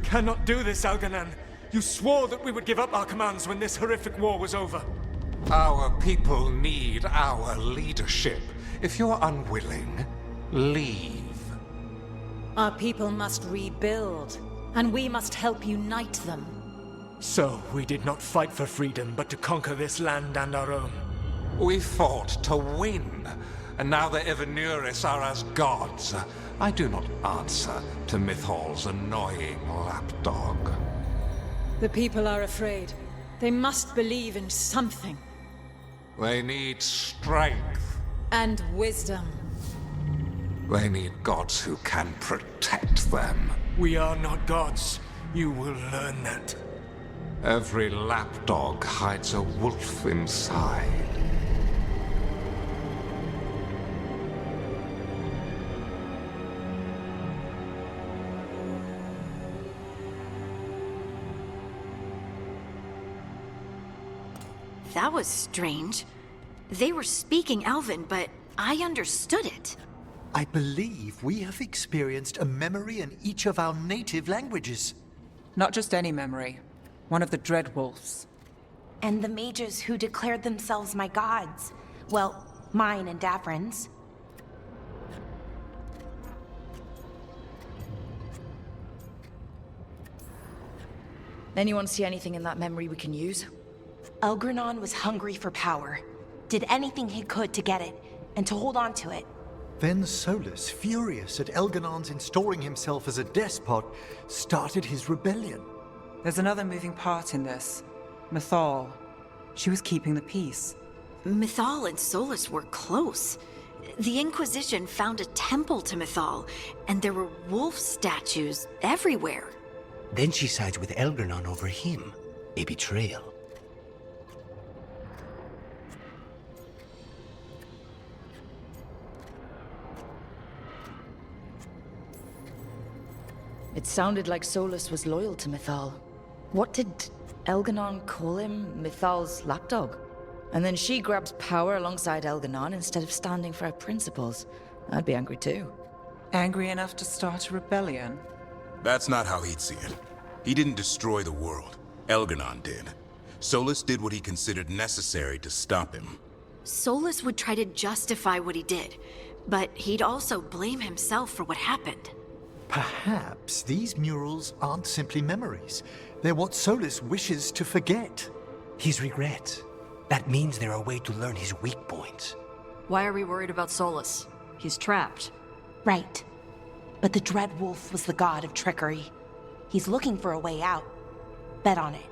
cannot do this, Algernon. You swore that we would give up our commands when this horrific war was over. Our people need our leadership. If you're unwilling, leave. Our people must rebuild, and we must help unite them. So, we did not fight for freedom, but to conquer this land and our own. We fought to win, and now the Evenuris are as gods. I do not answer to Mythal's annoying lapdog. The people are afraid. They must believe in something. They need strength. And wisdom. They need gods who can protect them. We are not gods. You will learn that. Every lapdog hides a wolf inside. That was strange. They were speaking Elven, but I understood it. I believe we have experienced a memory in each of our native languages. Not just any memory. One of the Dread Wolves. And the mages who declared themselves my gods. Well, mine and Davrin's. Anyone see anything in that memory we can use? Elgranon was hungry for power. Did anything he could to get it, and to hold on to it. Then Solus, furious at Elganon's installing himself as a despot, started his rebellion. There's another moving part in this. Mythal. She was keeping the peace. Mythal and Solus were close. The Inquisition found a temple to Mythal, and there were wolf statues everywhere. Then she sides with Elgranon over him. A betrayal. It sounded like Solus was loyal to Mythal. What did Elganon call him? Mythal's lapdog? And then she grabs power alongside Elganon instead of standing for her principles. I'd be angry too. Angry enough to start a rebellion? That's not how he'd see it. He didn't destroy the world. Elganon did. Solus did what he considered necessary to stop him. Solus would try to justify what he did, but he'd also blame himself for what happened. Perhaps these murals aren't simply memories. They're what Solus wishes to forget. His regrets. That means they're a way to learn his weak points. Why are we worried about Solus? He's trapped. Right. But the Dread Wolf was the god of trickery. He's looking for a way out. Bet on it.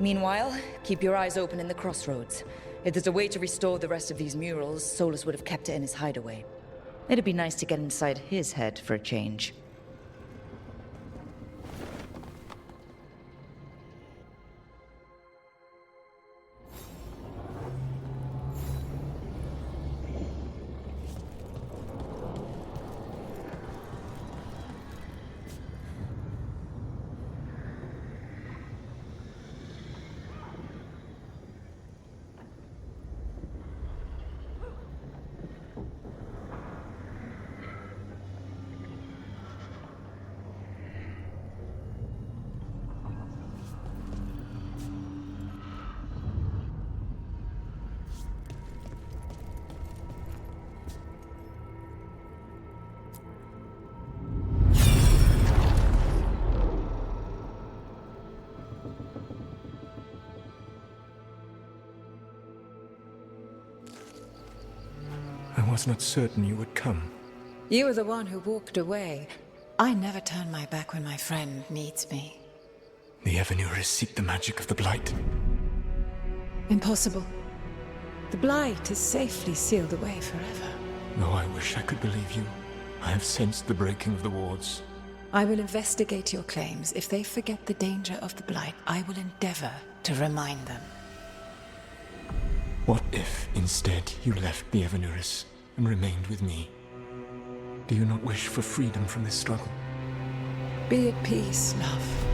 Meanwhile, keep your eyes open in the crossroads. If there's a way to restore the rest of these murals, Solus would have kept it in his hideaway. It'd be nice to get inside his head for a change. I was not certain you would come. You were the one who walked away. I never turn my back when my friend needs me. The Evenuris seek the magic of the Blight. Impossible. The Blight is safely sealed away forever. Though I wish I could believe you. I have sensed the breaking of the wards. I will investigate your claims. If they forget the danger of the Blight, I will endeavor to remind them. What if, instead, you left the Evenuris and remained with me? Do you not wish for freedom from this struggle? Be at peace, love.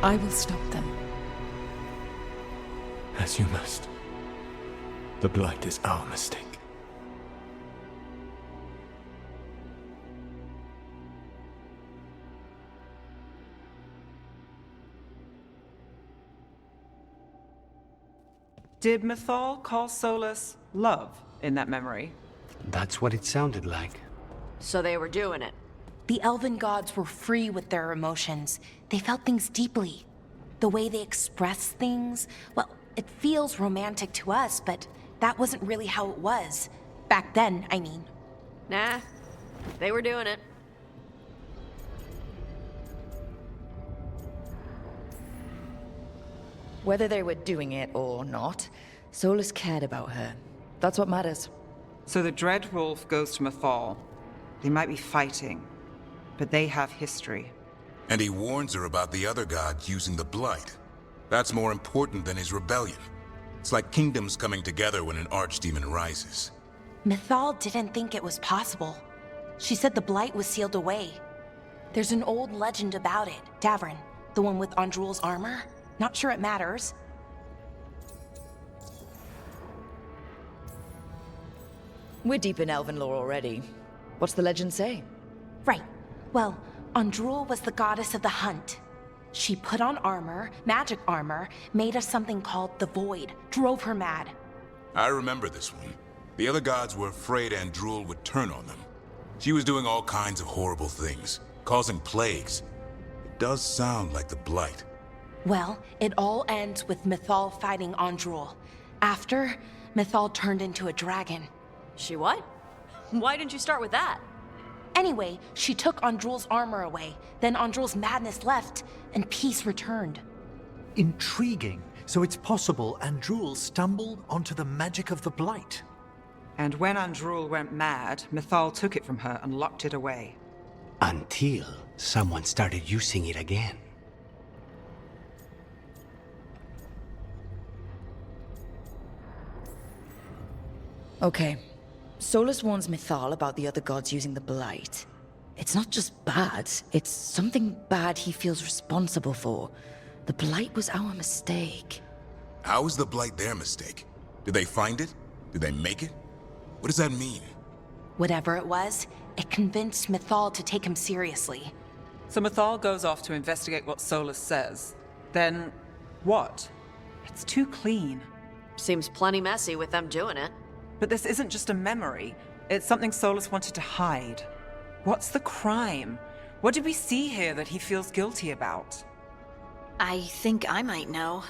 I will stop them. As you must. The Blight is our mistake. Did Mythal call Solus love in that memory? That's what it sounded like. So they were doing it. The elven gods were free with their emotions. They felt things deeply. The way they express things, well, it feels romantic to us, but that wasn't really how it was. Back then, I mean. Nah, they were doing it. Whether they were doing it or not, Solus cared about her. That's what matters. So the Dread Wolf goes to Mythal. They might be fighting, but they have history. And he warns her about the other gods using the Blight. That's more important than his rebellion. It's like kingdoms coming together when an archdemon rises. Mythal didn't think it was possible. She said the Blight was sealed away. There's an old legend about it. Davrin, the one with Andrul's armor. Not sure it matters. We're deep in elven lore already. What's the legend say? Right. Well, Andrul was the goddess of the hunt. She put on armor, magic armor, made us something called the Void, drove her mad. I remember this one. The other gods were afraid Andrul would turn on them. She was doing all kinds of horrible things, causing plagues. It does sound like the Blight. Well, it all ends with Mythal fighting Andrul. After, Mythal turned into a dragon. She what? Why didn't you start with that? Anyway, she took Andrul's armor away. Then Andrul's madness left, and peace returned. Intriguing. So it's possible Andrul stumbled onto the magic of the Blight. And when Andrul went mad, Mythal took it from her and locked it away. Until someone started using it again. Okay. Solus warns Mythal about the other gods using the Blight. It's not just bad, it's something bad he feels responsible for. The Blight was our mistake. How is the Blight their mistake? Did they find it? Did they make it? What does that mean? Whatever it was, it convinced Mythal to take him seriously. So Mythal goes off to investigate what Solus says. Then, what? It's too clean. Seems plenty messy with them doing it. But this isn't just a memory. It's something Solus wanted to hide. What's the crime? What did we see here that he feels guilty about? I think I might know.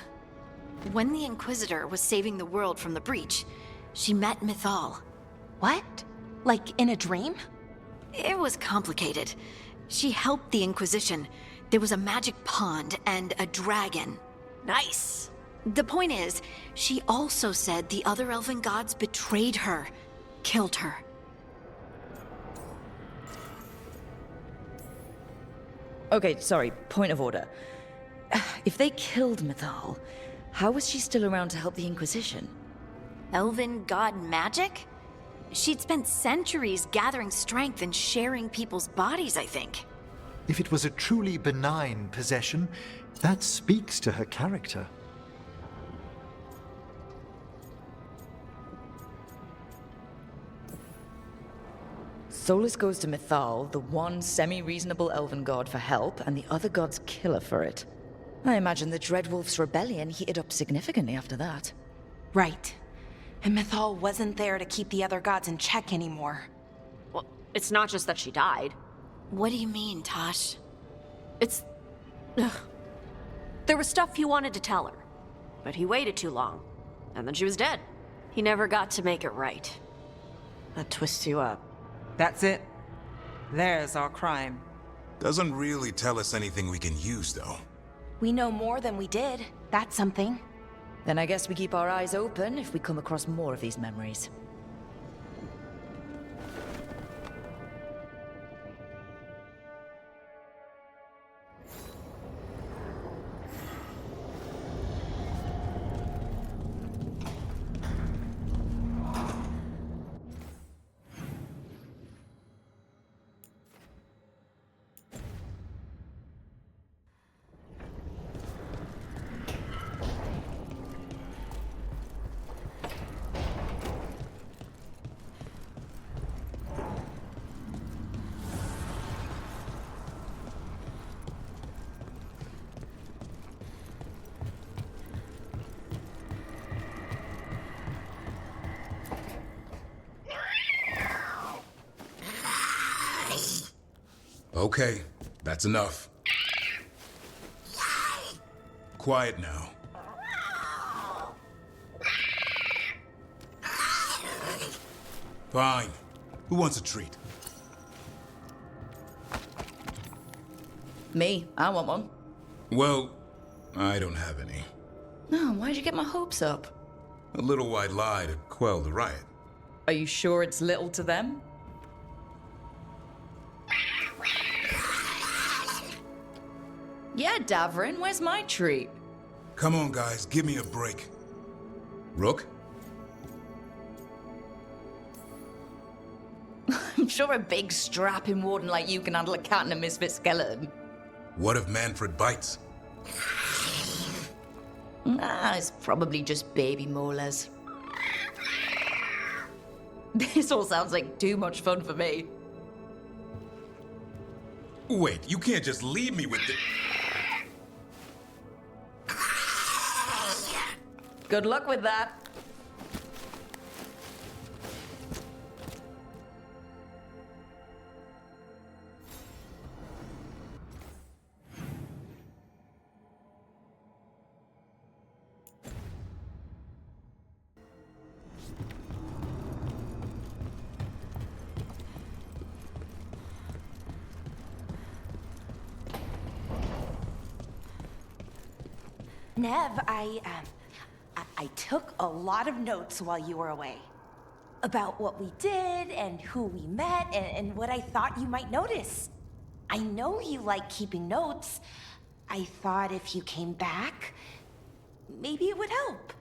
When the Inquisitor was saving the world from the breach, she met Mythal. What? Like in a dream? It was complicated. She helped the Inquisition. There was a magic pond and a dragon. Nice. The point is, she also said the other elven gods betrayed her, killed her. Okay, sorry, point of order. If they killed Mythal, how was she still around to help the Inquisition? Elven god magic? She'd spent centuries gathering strength and sharing people's bodies, I think. If it was a truly benign possession, that speaks to her character. Solus goes to Mythal, the one semi-reasonable elven god, for help, and the other gods kill her for it. I imagine the Dreadwolf's rebellion heated up significantly after that. Right. And Mythal wasn't there to keep the other gods in check anymore. Well, it's not just that she died. What do you mean, Taash? It's... Ugh. There was stuff he wanted to tell her, but he waited too long, and then she was dead. He never got to make it right. That twists you up. That's it. There's our crime. Doesn't really tell us anything we can use, though. We know more than we did. That's something. Then I guess we keep our eyes open if we come across more of these memories. Okay, that's enough. Quiet now. Fine. Who wants a treat? Me, I want one. Well, I don't have any. No, why'd you get my hopes up? A little white lie to quell the riot. Are you sure it's little to them? Yeah, Davrin, where's my treat? Come on, guys, give me a break. Rook? I'm sure a big strapping warden like you can handle a cat and a misfit skeleton. What if Manfred bites? Nah, it's probably just baby molars. This all sounds like too much fun for me. Wait, you can't just leave me with the... Good luck with that. Nev, I took a lot of notes while you were away. About what we did, and who we met, and what I thought you might notice. I know you like keeping notes. I thought if you came back, maybe it would help.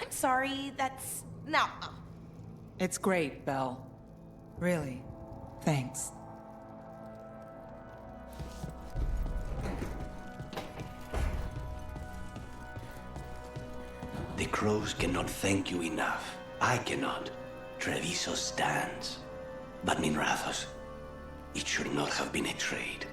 I'm sorry, that's... No. It's great, Belle. Really. Thanks. The crows cannot thank you enough. I cannot. Treviso stands. But Minrathos, it should not have been a trade.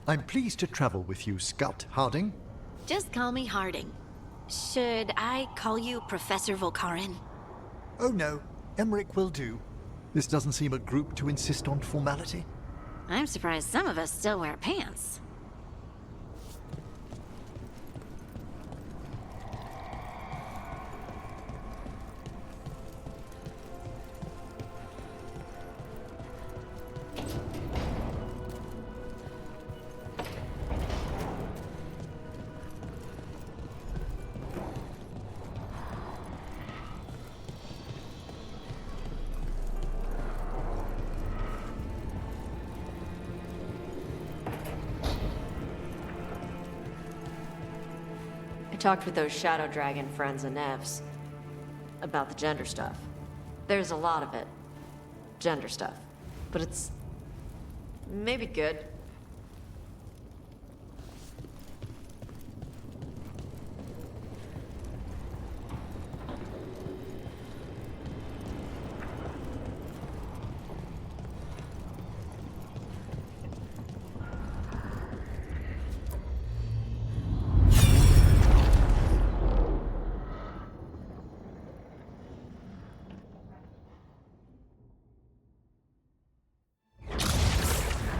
I'm pleased to travel with you, Scout Harding. Just call me Harding. Should I call you Professor Volkarin? Oh no, Emmerich will do. This doesn't seem a group to insist on formality. I'm surprised some of us still wear pants. Talked with those Shadow Dragon friends of Nev's about the gender stuff. There's a lot of it. Gender stuff. But it's maybe good.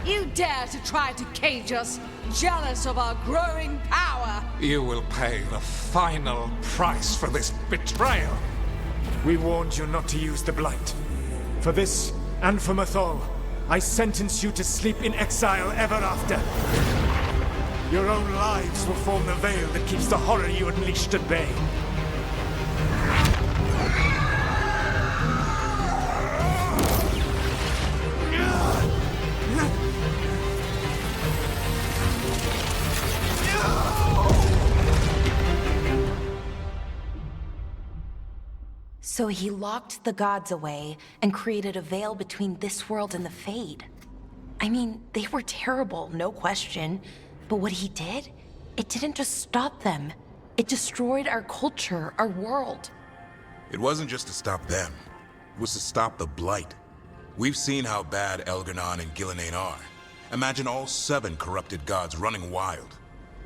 You dare to try to cage us, jealous of our growing power! You will pay the final price for this betrayal. We warned you not to use the Blight. For this, and for Mythal, I sentence you to sleep in exile ever after. Your own lives will form the veil that keeps the horror you unleashed at bay. So he locked the gods away and created a veil between this world and the Fade. I mean, they were terrible, no question. But what he did, it didn't just stop them. It destroyed our culture, our world. It wasn't just to stop them. It was to stop the Blight. We've seen how bad Elganon and Gillenane are. Imagine all 7 corrupted gods running wild.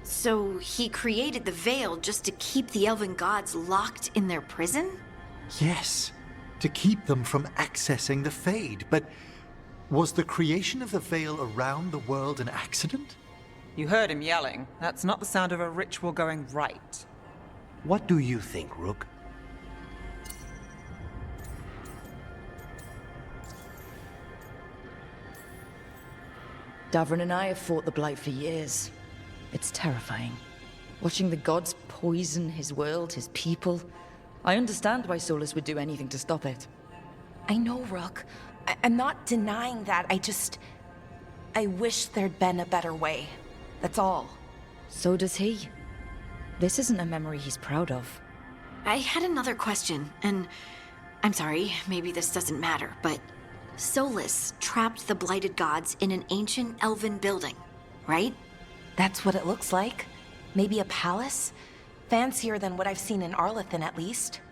So he created the Veil just to keep the elven gods locked in their prison? Yes, to keep them from accessing the Fade. But was the creation of the Veil around the world an accident? You heard him yelling. That's not the sound of a ritual going right. What do you think, Rook? Davrin and I have fought the Blight for years. It's terrifying. Watching the gods poison his world, his people. I understand why Solus would do anything to stop it. I know, Rook. I'm not denying that. I wish there'd been a better way. That's all. So does he. This isn't a memory he's proud of. I had another question, and I'm sorry, maybe this doesn't matter, but Solus trapped the blighted gods in an ancient elven building, right? That's what it looks like. Maybe a palace? Fancier than what I've seen in Arlethan, at least.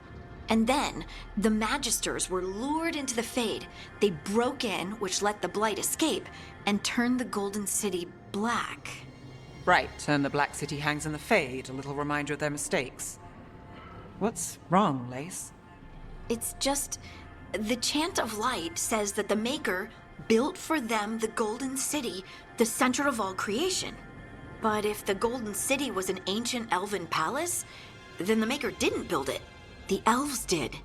And then, the Magisters were lured into the Fade. They broke in, which let the Blight escape, and turned the Golden City black. Right, and the Black City hangs in the Fade, a little reminder of their mistakes. What's wrong, Lace? It's just... the Chant of Light says that the Maker built for them the Golden City, the center of all creation. But if the Golden City was an ancient elven palace, then the Maker didn't build it. The elves did.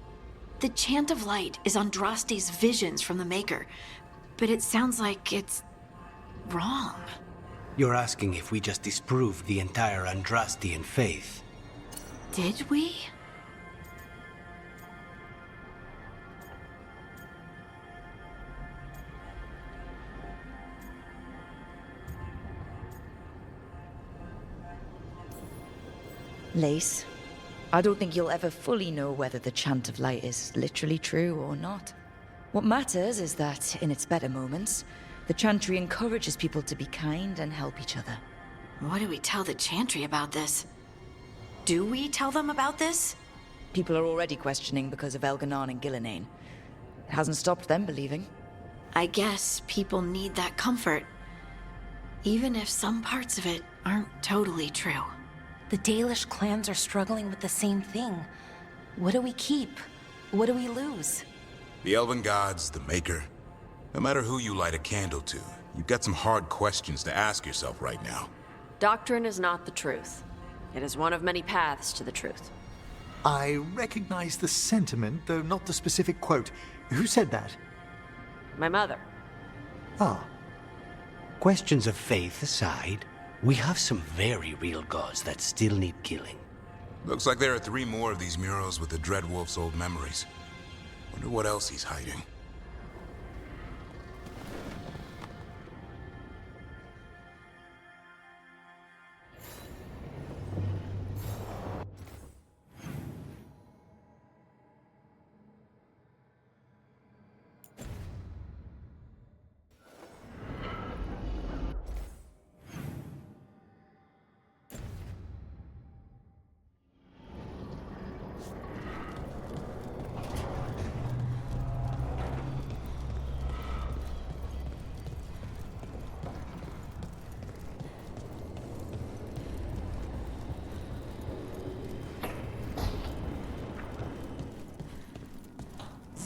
The Chant of Light is Andraste's visions from the Maker, but it sounds like it's wrong. You're asking if we just disproved the entire Andrastian faith. Did we? Lace, I don't think you'll ever fully know whether the Chant of Light is literally true or not. What matters is that, in its better moments, the Chantry encourages people to be kind and help each other. What do we tell the Chantry about this? Do we tell them about this? People are already questioning because of Elganon and Gillenane. It hasn't stopped them believing. I guess people need that comfort, even if some parts of it aren't totally true. The Dalish clans are struggling with the same thing. What do we keep? What do we lose? The elven gods, the Maker. No matter who you light a candle to, you've got some hard questions to ask yourself right now. Doctrine is not the truth. It is one of many paths to the truth. I recognize the sentiment, though not the specific quote. Who said that? My mother. Ah. Questions of faith aside, we have some very real gods that still need killing. Looks like there are 3 more of these murals with the Dreadwolf's old memories. Wonder what else he's hiding.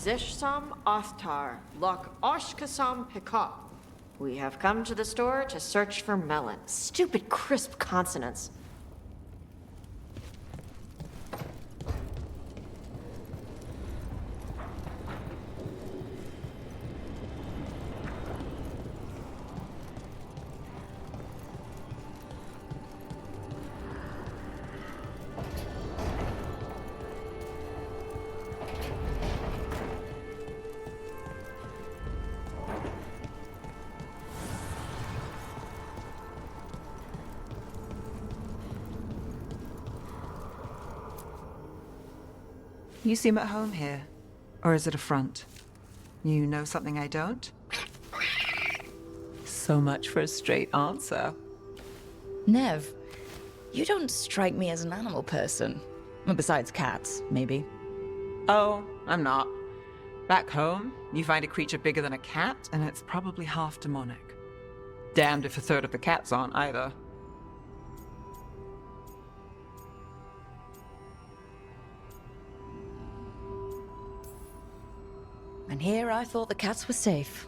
Zishsam Othtar, Lok Oshkasam Pika. We have come to the store to search for melon. Stupid crisp consonants. You seem at home here. Or is it a front? You know something I don't? So much for a straight answer. Nev, you don't strike me as an animal person. Well, besides cats, maybe. Oh, I'm not. Back home, you find a creature bigger than a cat, and it's probably half demonic. Damned if a third of the cats aren't either. And here I thought the cats were safe.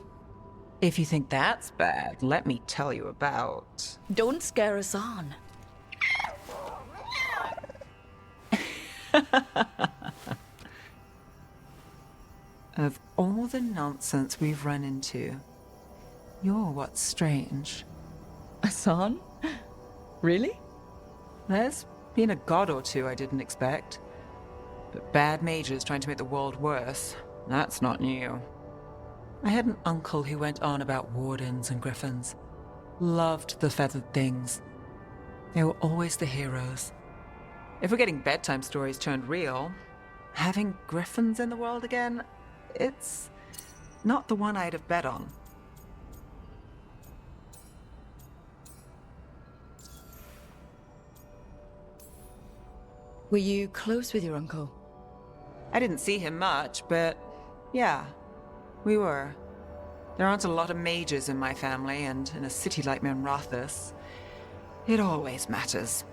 If you think that's bad, let me tell you about... Don't scare us on. Of all the nonsense we've run into, you're what's strange. Asan? Really? There's been a god or two I didn't expect. But bad mages trying to make the world worse, that's not new. I had an uncle who went on about wardens and griffins. Loved the feathered things. They were always the heroes. If we're getting bedtime stories turned real, having griffins in the world again, it's not the one I'd have bet on. Were you close with your uncle? I didn't see him much, but yeah, we were. There aren't a lot of mages in my family, and in a city like Minrathous, it always matters.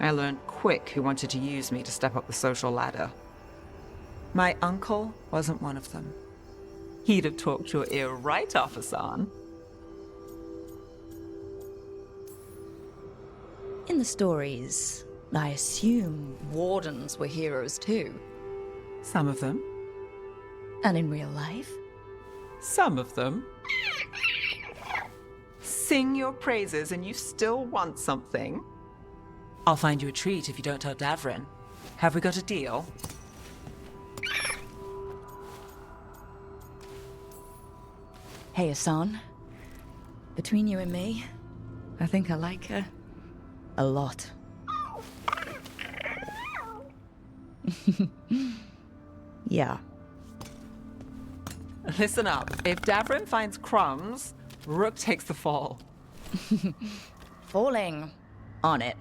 I learned quick who wanted to use me to step up the social ladder. My uncle wasn't one of them. He'd have talked your ear right off, Asan. In the stories, I assume wardens were heroes too. Some of them. And in real life? Some of them. Sing your praises and you still want something. I'll find you a treat if you don't tell Davrin. Have we got a deal? Hey, Asan. Between you and me, I think I like her a lot. Yeah. Listen up. If Davrin finds crumbs, Rook takes the fall. Falling on it.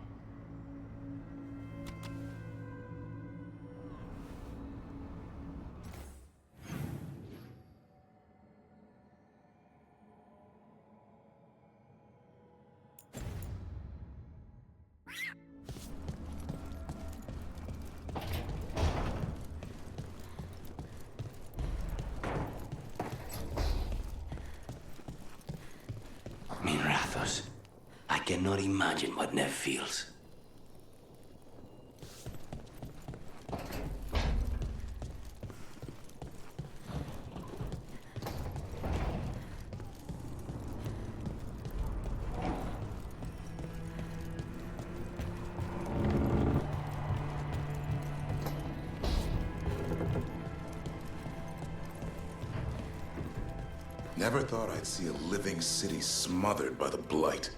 Minrathous, I cannot imagine what Nev feels. Never thought I'd see a living city smothered by the Blight.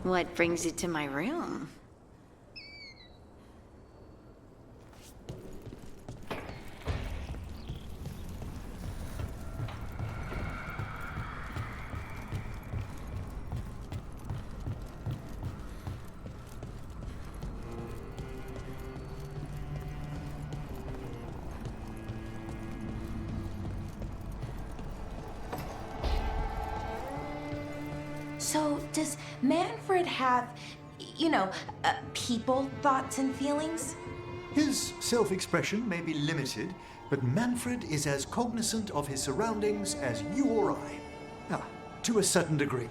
What brings you to my room? So, does Manfred have, people thoughts and feelings? His self-expression may be limited, but Manfred is as cognizant of his surroundings as you or I. To a certain degree.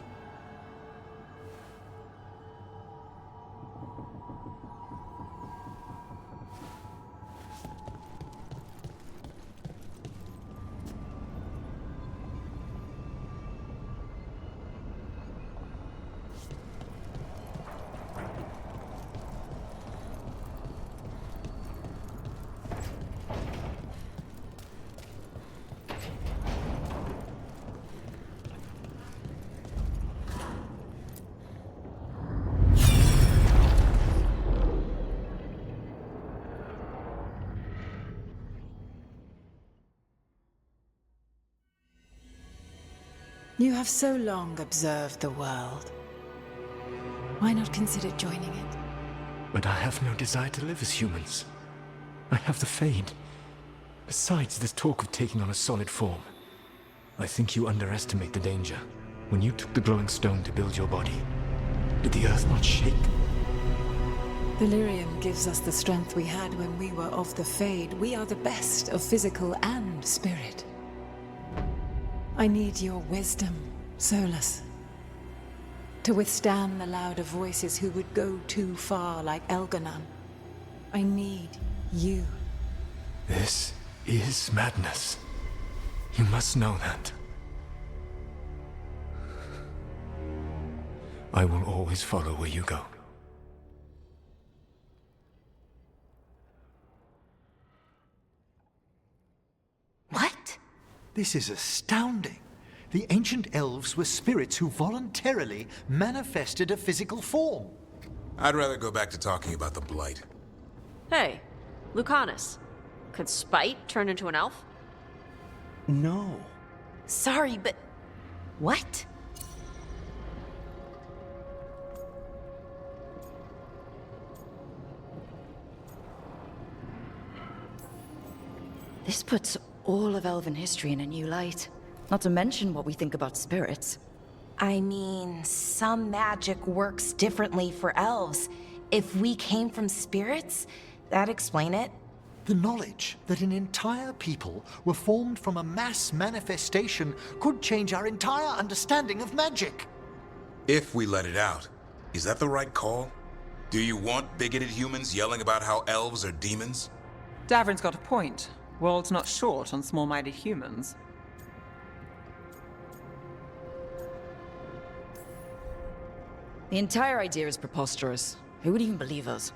You have so long observed the world. Why not consider joining it? But I have no desire to live as humans. I have the Fade. Besides, this talk of taking on a solid form. I think you underestimate the danger. When you took the glowing stone to build your body, did the earth not shake? Delirium gives us the strength we had when we were of the Fade. We are the best of physical and spirit. I need your wisdom, Solus. To withstand the louder voices who would go too far like Elganon. I need you. This is madness. You must know that. I will always follow where you go. What? This is astounding. The ancient elves were spirits who voluntarily manifested a physical form. I'd rather go back to talking about the Blight. Hey, Lucanus. Could Spite turn into an elf? No. Sorry, but... what? This puts all of elven history in a new light. Not to mention what we think about spirits. I mean, some magic works differently for elves. If we came from spirits, that'd explain it. The knowledge that an entire people were formed from a mass manifestation could change our entire understanding of magic. If we let it out, is that the right call? Do you want bigoted humans yelling about how elves are demons? Davrin's got a point. World's not short on small-minded humans. The entire idea is preposterous. Who would even believe us?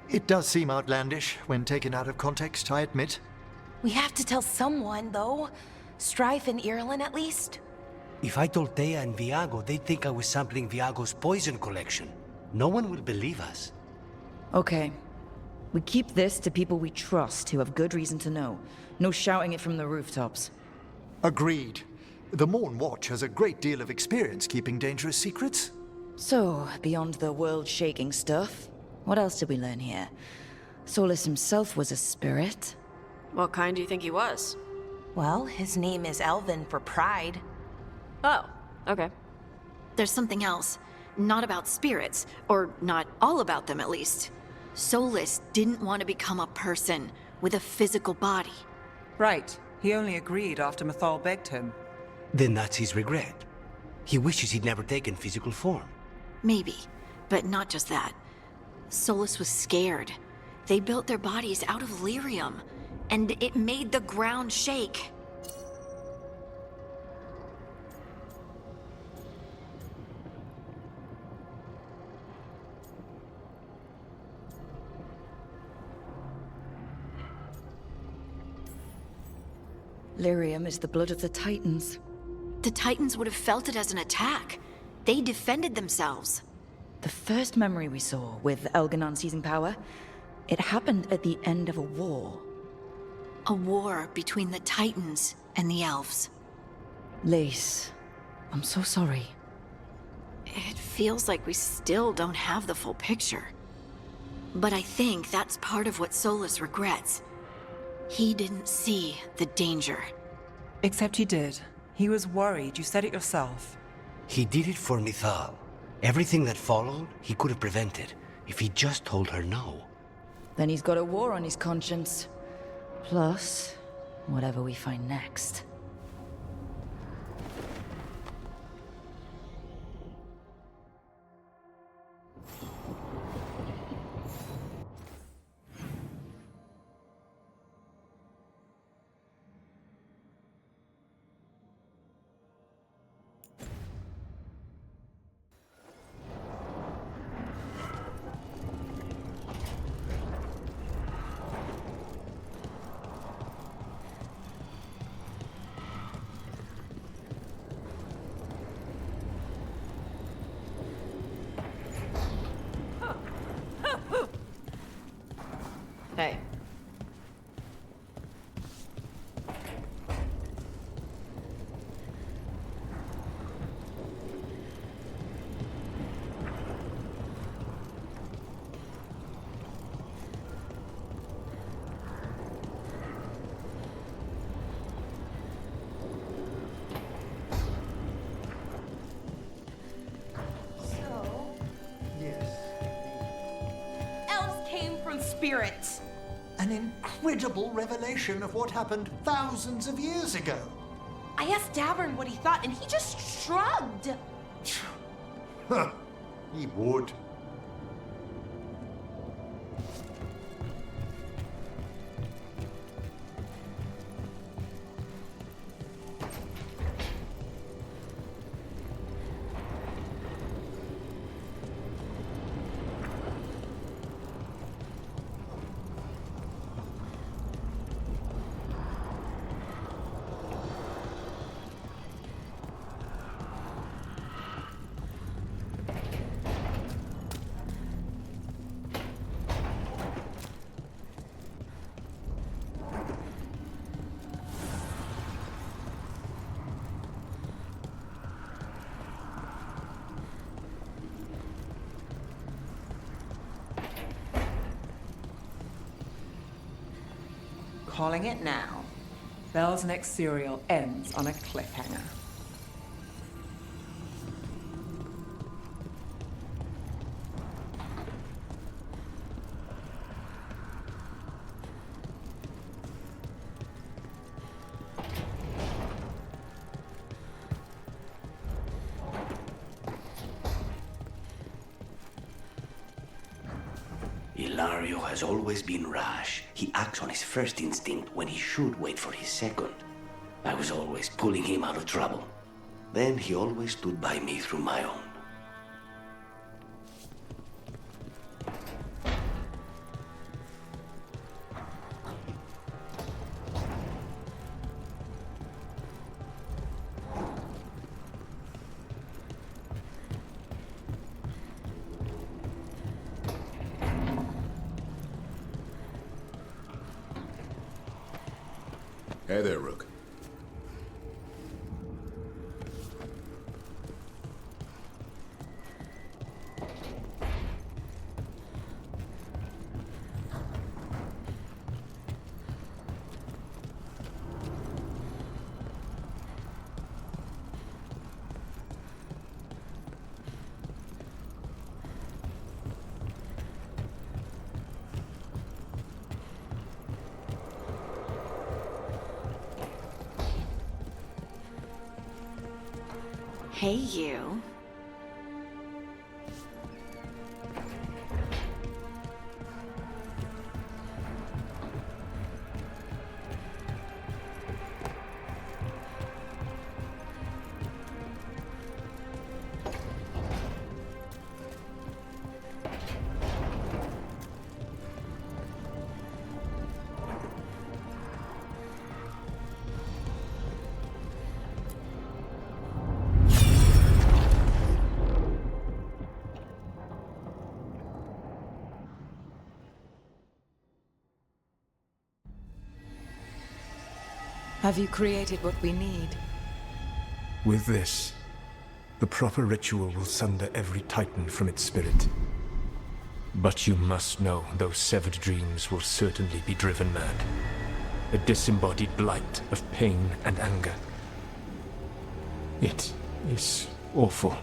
It does seem outlandish when taken out of context, I admit. We have to tell someone, though. Strife and Irulan, at least. If I told Thea and Viago, they'd think I was sampling Viago's poison collection. No one will believe us. Okay. We keep this to people we trust who have good reason to know. No shouting it from the rooftops. Agreed. The Morn Watch has a great deal of experience keeping dangerous secrets. So, beyond the world-shaking stuff, what else did we learn here? Solus himself was a spirit. What kind do you think he was? Well, his name is Elven for pride. Oh, okay. There's something else. Not about spirits, or not all about them at least. Solus didn't want to become a person with a physical body. Right. He only agreed after Mythal begged him. Then that's his regret. He wishes he'd never taken physical form. Maybe, but not just that. Solus was scared. They built their bodies out of lyrium, and it made the ground shake. Lyrium is the blood of the Titans. The Titans would have felt it as an attack. They defended themselves. The first memory we saw, with Elganon seizing power, it happened at the end of a war. A war between the Titans and the elves. Lace, I'm so sorry. It feels like we still don't have the full picture. But I think that's part of what Solus regrets. He didn't see the danger. Except he did. He was worried. You said it yourself. He did it for Mythal. Everything that followed, he could have prevented, if he just told her no. Then he's got a war on his conscience. Plus, whatever we find next. spirits. An incredible revelation of what happened thousands of years ago. I asked Davern what he thought, and he just shrugged. Huh. He would. Calling it now. Bel's next serial ends on a cliffhanger. Ilario has always been rash. He acts on his first instinct when he should wait for his second. I was always pulling him out of trouble. Then he always stood by me through my own. Hey there, Rook. Hey, you. Have you created what we need? With this, the proper ritual will sunder every titan from its spirit. But you must know those severed dreams will certainly be driven mad. A disembodied blight of pain and anger. It is awful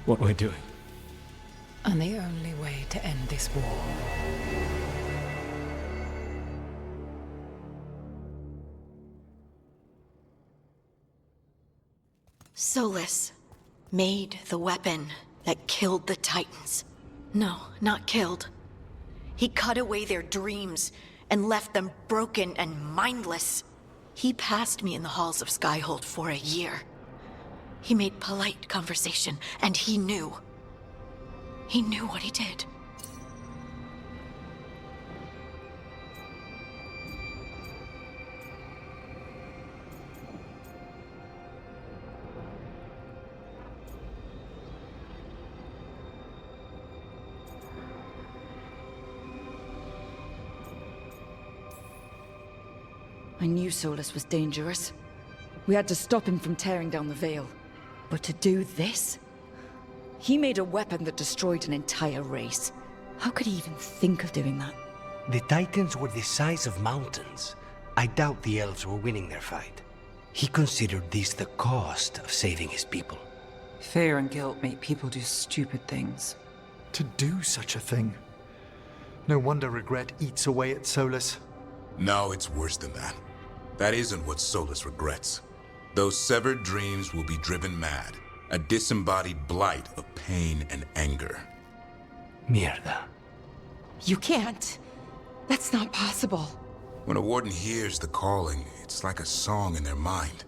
what we're doing. And the only way to end this war. Solus made the weapon that killed the Titans. No, not killed. He cut away their dreams and left them broken and mindless. He passed me in the halls of Skyhold for a year. He made polite conversation, and he knew. He knew what he did. I knew Solus was dangerous. We had to stop him from tearing down the Veil. But to do this? He made a weapon that destroyed an entire race. How could he even think of doing that? The Titans were the size of mountains. I doubt the elves were winning their fight. He considered this the cost of saving his people. Fear and guilt make people do stupid things. To do such a thing. No wonder regret eats away at Solus. No, it's worse than that. That isn't what Solus regrets. Those severed dreams will be driven mad. A disembodied blight of pain and anger. Mierda. You can't. That's not possible. When a warden hears the calling, it's like a song in their mind.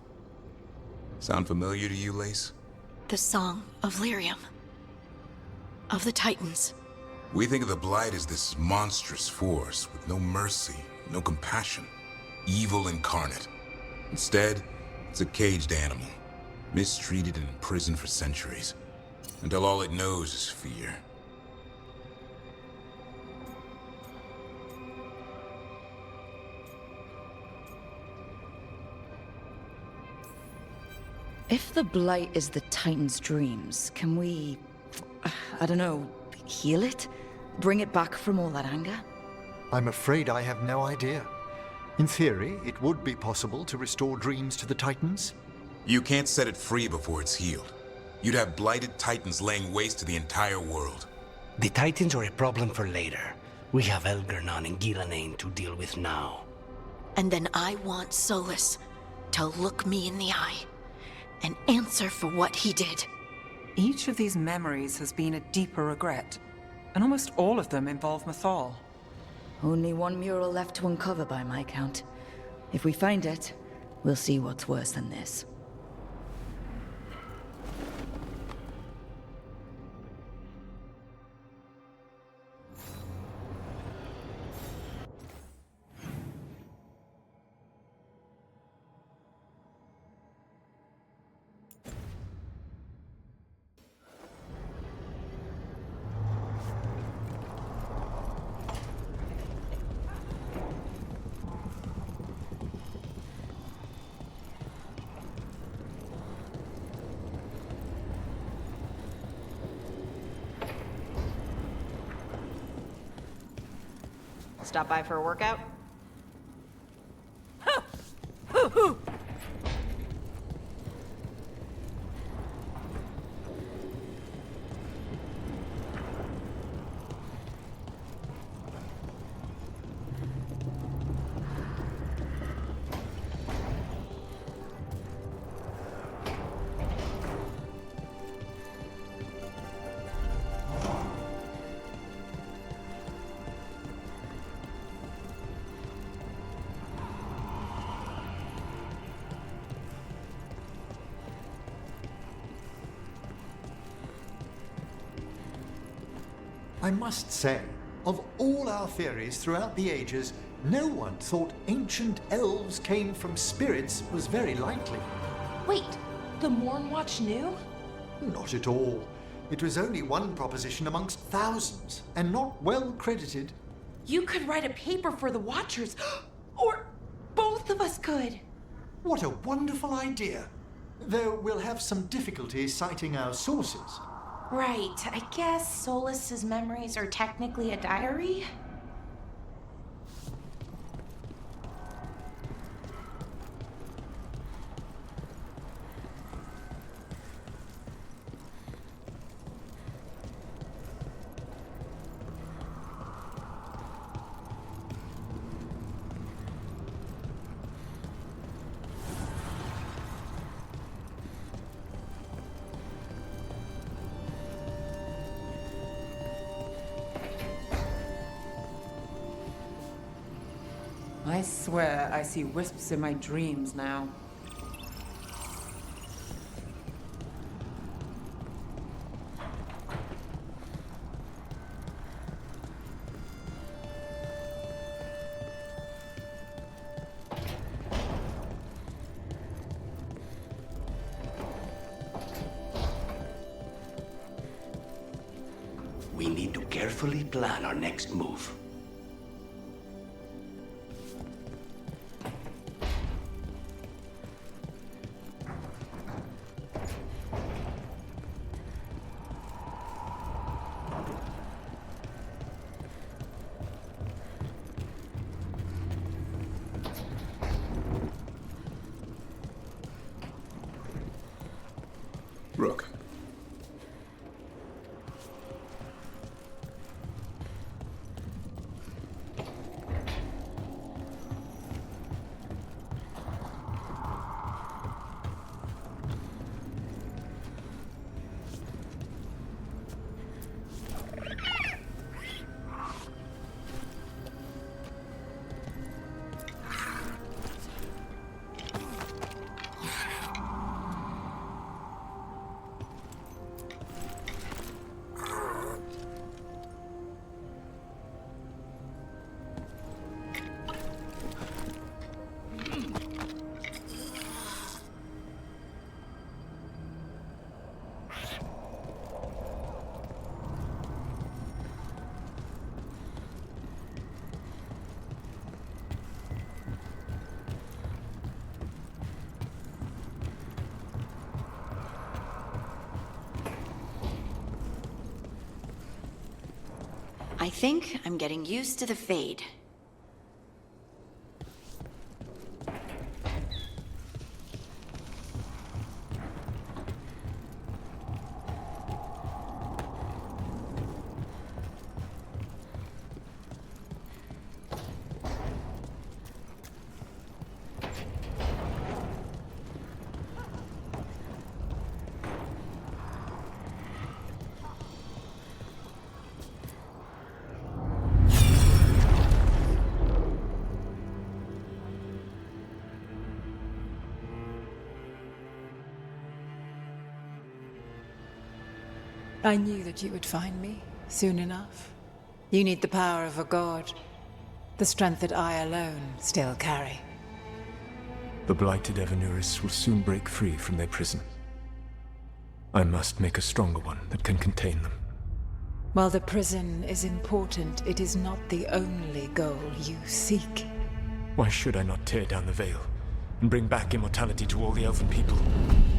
Sound familiar to you, Lace? The Song of Lyrium. Of the Titans. We think of the Blight as this monstrous force with no mercy, no compassion. Evil incarnate. Instead, it's a caged animal. Mistreated and imprisoned for centuries. Until all it knows is fear. If the Blight is the Titan's dreams, can we... I don't know, heal it? Bring it back from all that anger? I'm afraid I have no idea. In theory, it would be possible to restore dreams to the Titans. You can't set it free before it's healed. You'd have blighted Titans laying waste to the entire world. The Titans are a problem for later. We have Elgernon and Gillanane to deal with now. And then I want Solus to look me in the eye and answer for what he did. Each of these memories has been a deeper regret, and almost all of them involve Mythal. Only one mural left to uncover by my count. If we find it, we'll see what's worse than this. Stop by for a workout? I must say, of all our theories throughout the ages, no one thought ancient elves came from spirits was very likely. Wait, the Mornwatch knew? Not at all. It was only one proposition amongst thousands, and not well credited. You could write a paper for the Watchers, or both of us could. What a wonderful idea. Though we'll have some difficulty citing our sources. Right, I guess Solus's memories are technically a diary? I swear I see wisps in my dreams now. We need to carefully plan our next move. Rook. I think I'm getting used to the Fade. I knew that you would find me soon enough. You need the power of a god, the strength that I alone still carry. The blighted Evanuris will soon break free from their prison. I must make a stronger one that can contain them. While the prison is important, it is not the only goal you seek. Why should I not tear down the veil and bring back immortality to all the Elven people?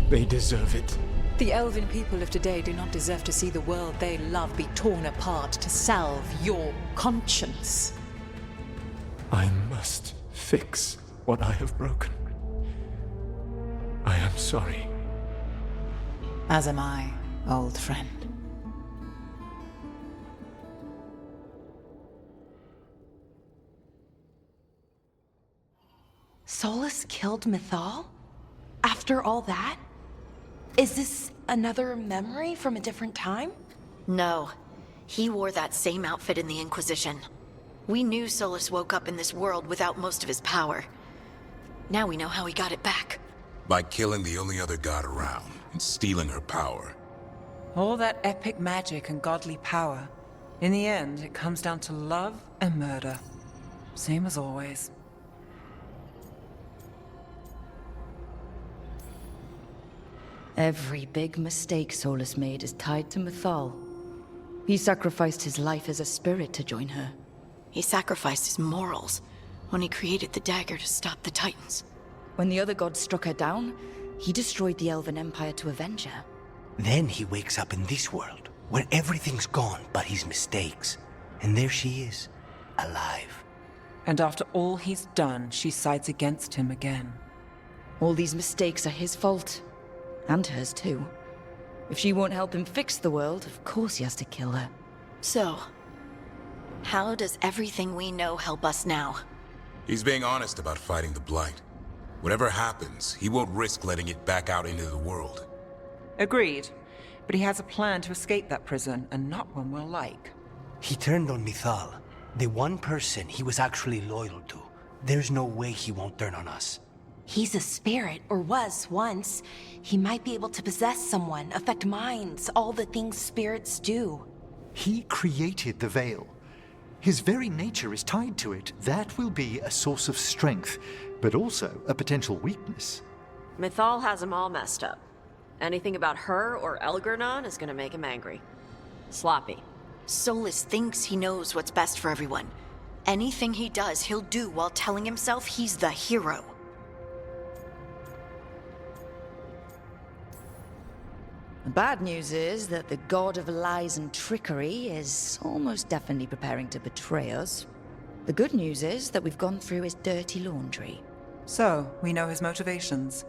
They deserve it. The Elven people of today do not deserve to see the world they love be torn apart to salve your conscience. I must fix what I have broken. I am sorry. As am I, old friend. Solus killed Mythal? After all that? Is this another memory from a different time? No. He wore that same outfit in the Inquisition. We knew Solus woke up in this world without most of his power. Now we know how he got it back. By killing the only other god around and stealing her power. All that epic magic and godly power. In the end, it comes down to love and murder. Same as always. Every big mistake Solus made is tied to Mythal. He sacrificed his life as a spirit to join her. He sacrificed his morals when he created the dagger to stop the Titans. When the other gods struck her down, he destroyed the Elven Empire to avenge her. Then he wakes up in this world, where everything's gone but his mistakes. And there she is, alive. And after all he's done, she sides against him again. All these mistakes are his fault. And hers too. If she won't help him fix the world, of course he has to kill her. So, how does everything we know help us now? He's being honest about fighting the Blight. Whatever happens, he won't risk letting it back out into the world. Agreed. But he has a plan to escape that prison, and not one we'll like. He turned on Mythal, the one person he was actually loyal to. There's no way he won't turn on us. He's a spirit, or was once. He might be able to possess someone, affect minds, all the things spirits do. He created the veil. His very nature is tied to it. That will be a source of strength, but also a potential weakness. Mythal has him all messed up. Anything about her or Elgernon is gonna make him angry. Sloppy. Solus thinks he knows what's best for everyone. Anything he does, he'll do while telling himself he's the hero. The bad news is that the god of lies and trickery is almost definitely preparing to betray us. The good news is that we've gone through his dirty laundry. So, we know his motivations.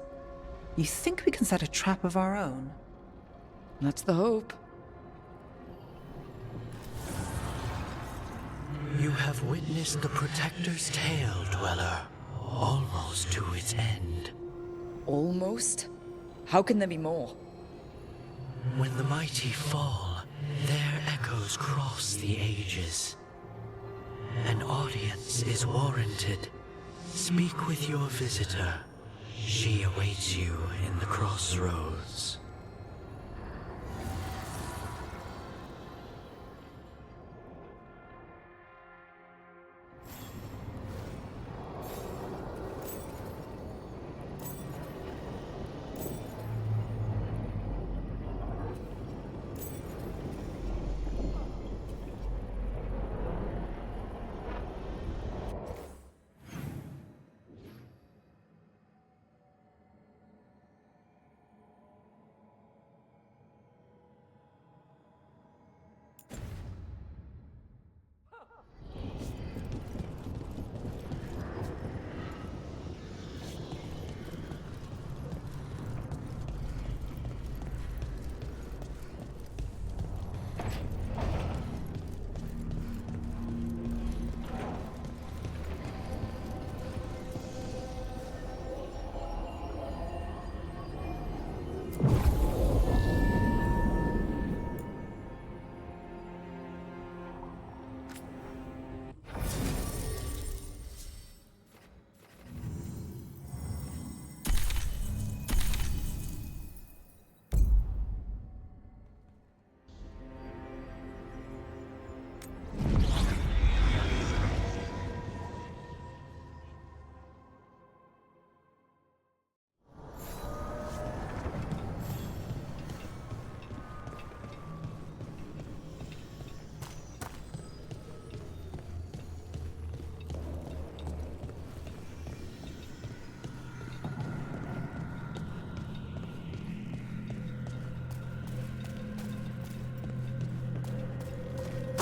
You think we can set a trap of our own? That's the hope. You have witnessed the Protector's tale, Dweller, almost to its end. Almost? How can there be more? When the mighty fall, their echoes cross the ages. An audience is warranted. Speak with your visitor. She awaits you in the crossroads.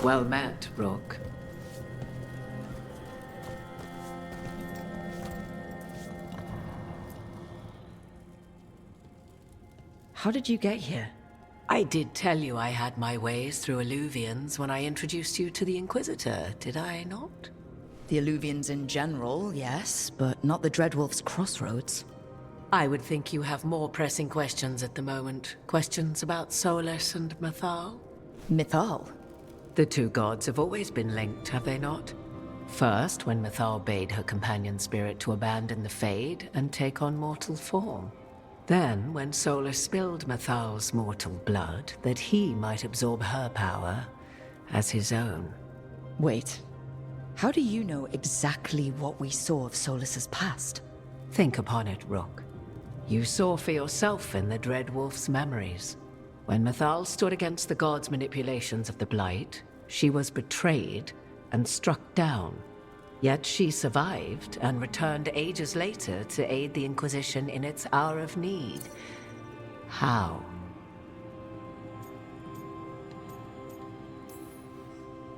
Well met, Rook. How did you get here? I did tell you I had my ways through Illuvians when I introduced you to the Inquisitor, did I not? The Illuvians in general, yes, but not the Dreadwolf's crossroads. I would think you have more pressing questions at the moment. Questions about Solus and Mythal? Mythal? The two gods have always been linked, have they not? First, when Mythal bade her companion spirit to abandon the Fade and take on mortal form. Then, when Solus spilled Mythal's mortal blood, that he might absorb her power as his own. Wait. How do you know exactly what we saw of Solus's past? Think upon it, Rook. You saw for yourself in the Dreadwolf's memories. When Mythal stood against the gods' manipulations of the Blight, she was betrayed and struck down. Yet she survived and returned ages later to aid the Inquisition in its hour of need. How?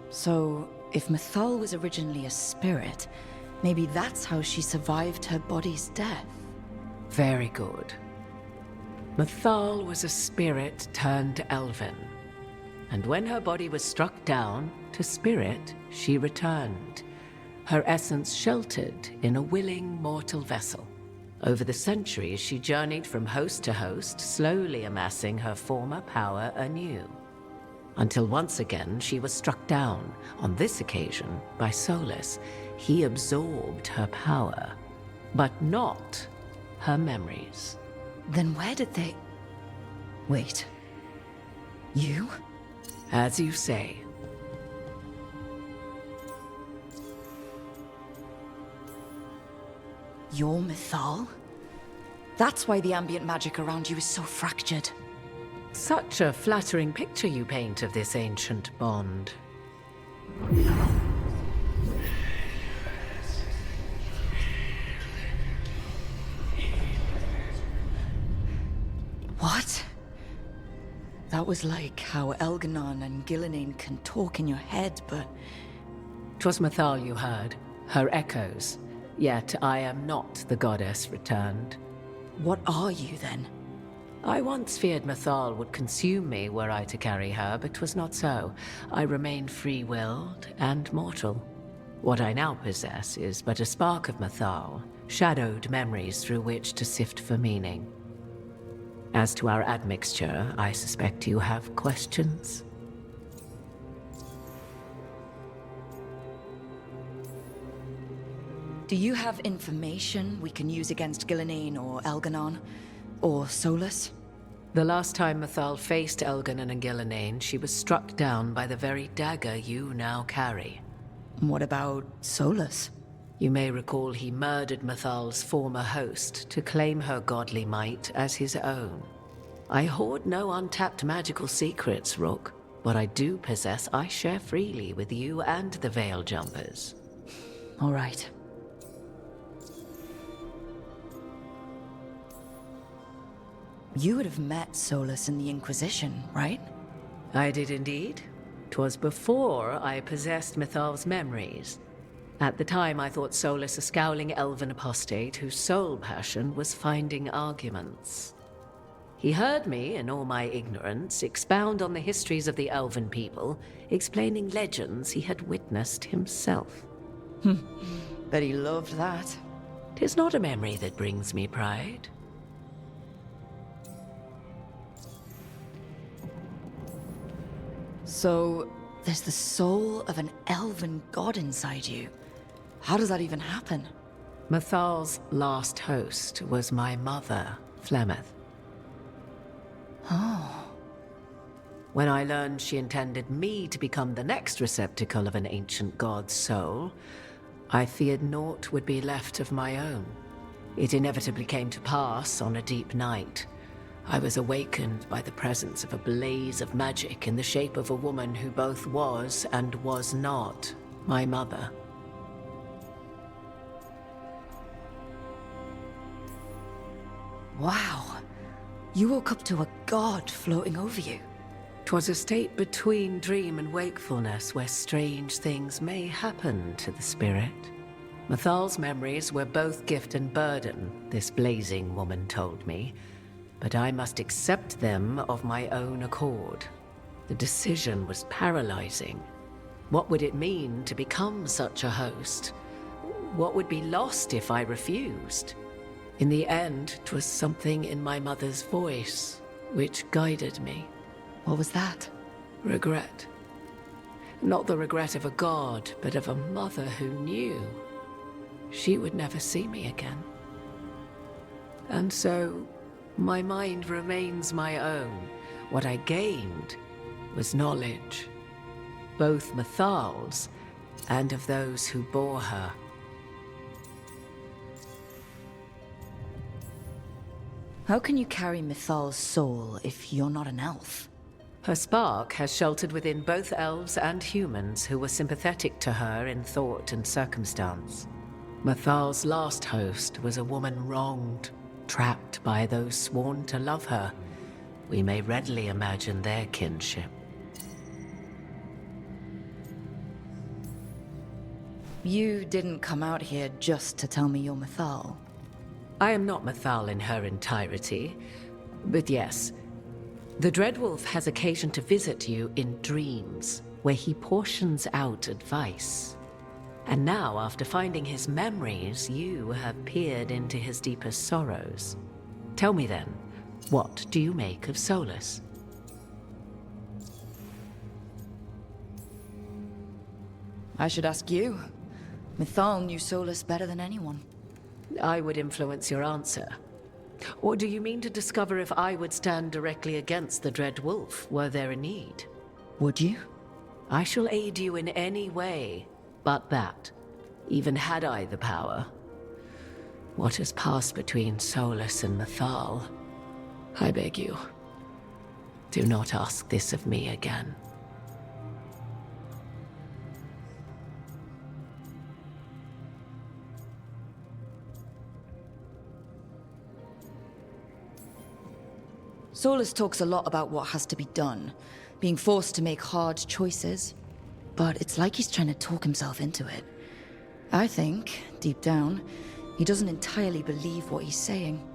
So, if Mythal was originally a spirit, maybe that's how she survived her body's death. Very good. Mythal was a spirit turned elven. And when her body was struck down, to spirit, she returned. Her essence sheltered in a willing mortal vessel. Over the centuries, she journeyed from host to host, slowly amassing her former power anew. Until once again, she was struck down, on this occasion, by Solus. He absorbed her power, but not her memories. Then where did they... Wait. You? As you say. You're Mythal? That's why the ambient magic around you is so fractured. Such a flattering picture you paint of this ancient bond. What? That was like how Elganon and Gillenane can talk in your head, but... 'Twas Mythal you heard, her echoes. Yet I am not the goddess returned. What are you, then? I once feared Mythal would consume me were I to carry her, but 'twas not so. I remained free-willed and mortal. What I now possess is but a spark of Mythal, shadowed memories through which to sift for meaning. As to our admixture, I suspect you have questions. Do you have information we can use against Gillenane or Elganon? Or Solus? The last time Mythal faced Elganon and Gillenane, she was struck down by the very dagger you now carry. What about Solus? You may recall he murdered Mythal's former host to claim her godly might as his own. I hoard no untapped magical secrets, Rook. What I do possess, I share freely with you and the Veil Jumpers. All right. You would have met Solus in the Inquisition, right? I did indeed. 'Twas before I possessed Mythal's memories. At the time, I thought Solus a scowling elven apostate whose sole passion was finding arguments. He heard me, in all my ignorance, expound on the histories of the elven people, explaining legends he had witnessed himself. Bet he loved that. 'Tis not a memory that brings me pride. So, there's the soul of an elven god inside you. How does that even happen? Mythal's last host was my mother, Flemeth. Oh. When I learned she intended me to become the next receptacle of an ancient god's soul, I feared naught would be left of my own. It inevitably came to pass on a deep night. I was awakened by the presence of a blaze of magic in the shape of a woman who both was and was not my mother. Wow. You woke up to a god floating over you. 'Twas a state between dream and wakefulness where strange things may happen to the spirit. Mythal's memories were both gift and burden, this blazing woman told me, but I must accept them of my own accord. The decision was paralyzing. What would it mean to become such a host? What would be lost if I refused? In the end, 'twas something in my mother's voice which guided me. What was that? Regret. Not the regret of a god, but of a mother who knew she would never see me again. And so, my mind remains my own. What I gained was knowledge, both Mythal's and of those who bore her. How can you carry Mythal's soul if you're not an elf? Her spark has sheltered within both elves and humans who were sympathetic to her in thought and circumstance. Mythal's last host was a woman wronged, trapped by those sworn to love her. We may readily imagine their kinship. You didn't come out here just to tell me you're Mythal. I am not Mythal in her entirety, but yes, the Dreadwolf has occasion to visit you in dreams, where he portions out advice. And now, after finding his memories, you have peered into his deepest sorrows. Tell me then, what do you make of Solus? I should ask you. Mythal knew Solus better than anyone. I would influence your answer. Or do you mean to discover if I would stand directly against the Dread Wolf were there a need? Would you? I shall aid you in any way but that, even had I the power. What has passed between Solus and Mythal? I beg you, do not ask this of me again. Solus talks a lot about what has to be done, being forced to make hard choices. But it's like he's trying to talk himself into it. I think, deep down, he doesn't entirely believe what he's saying.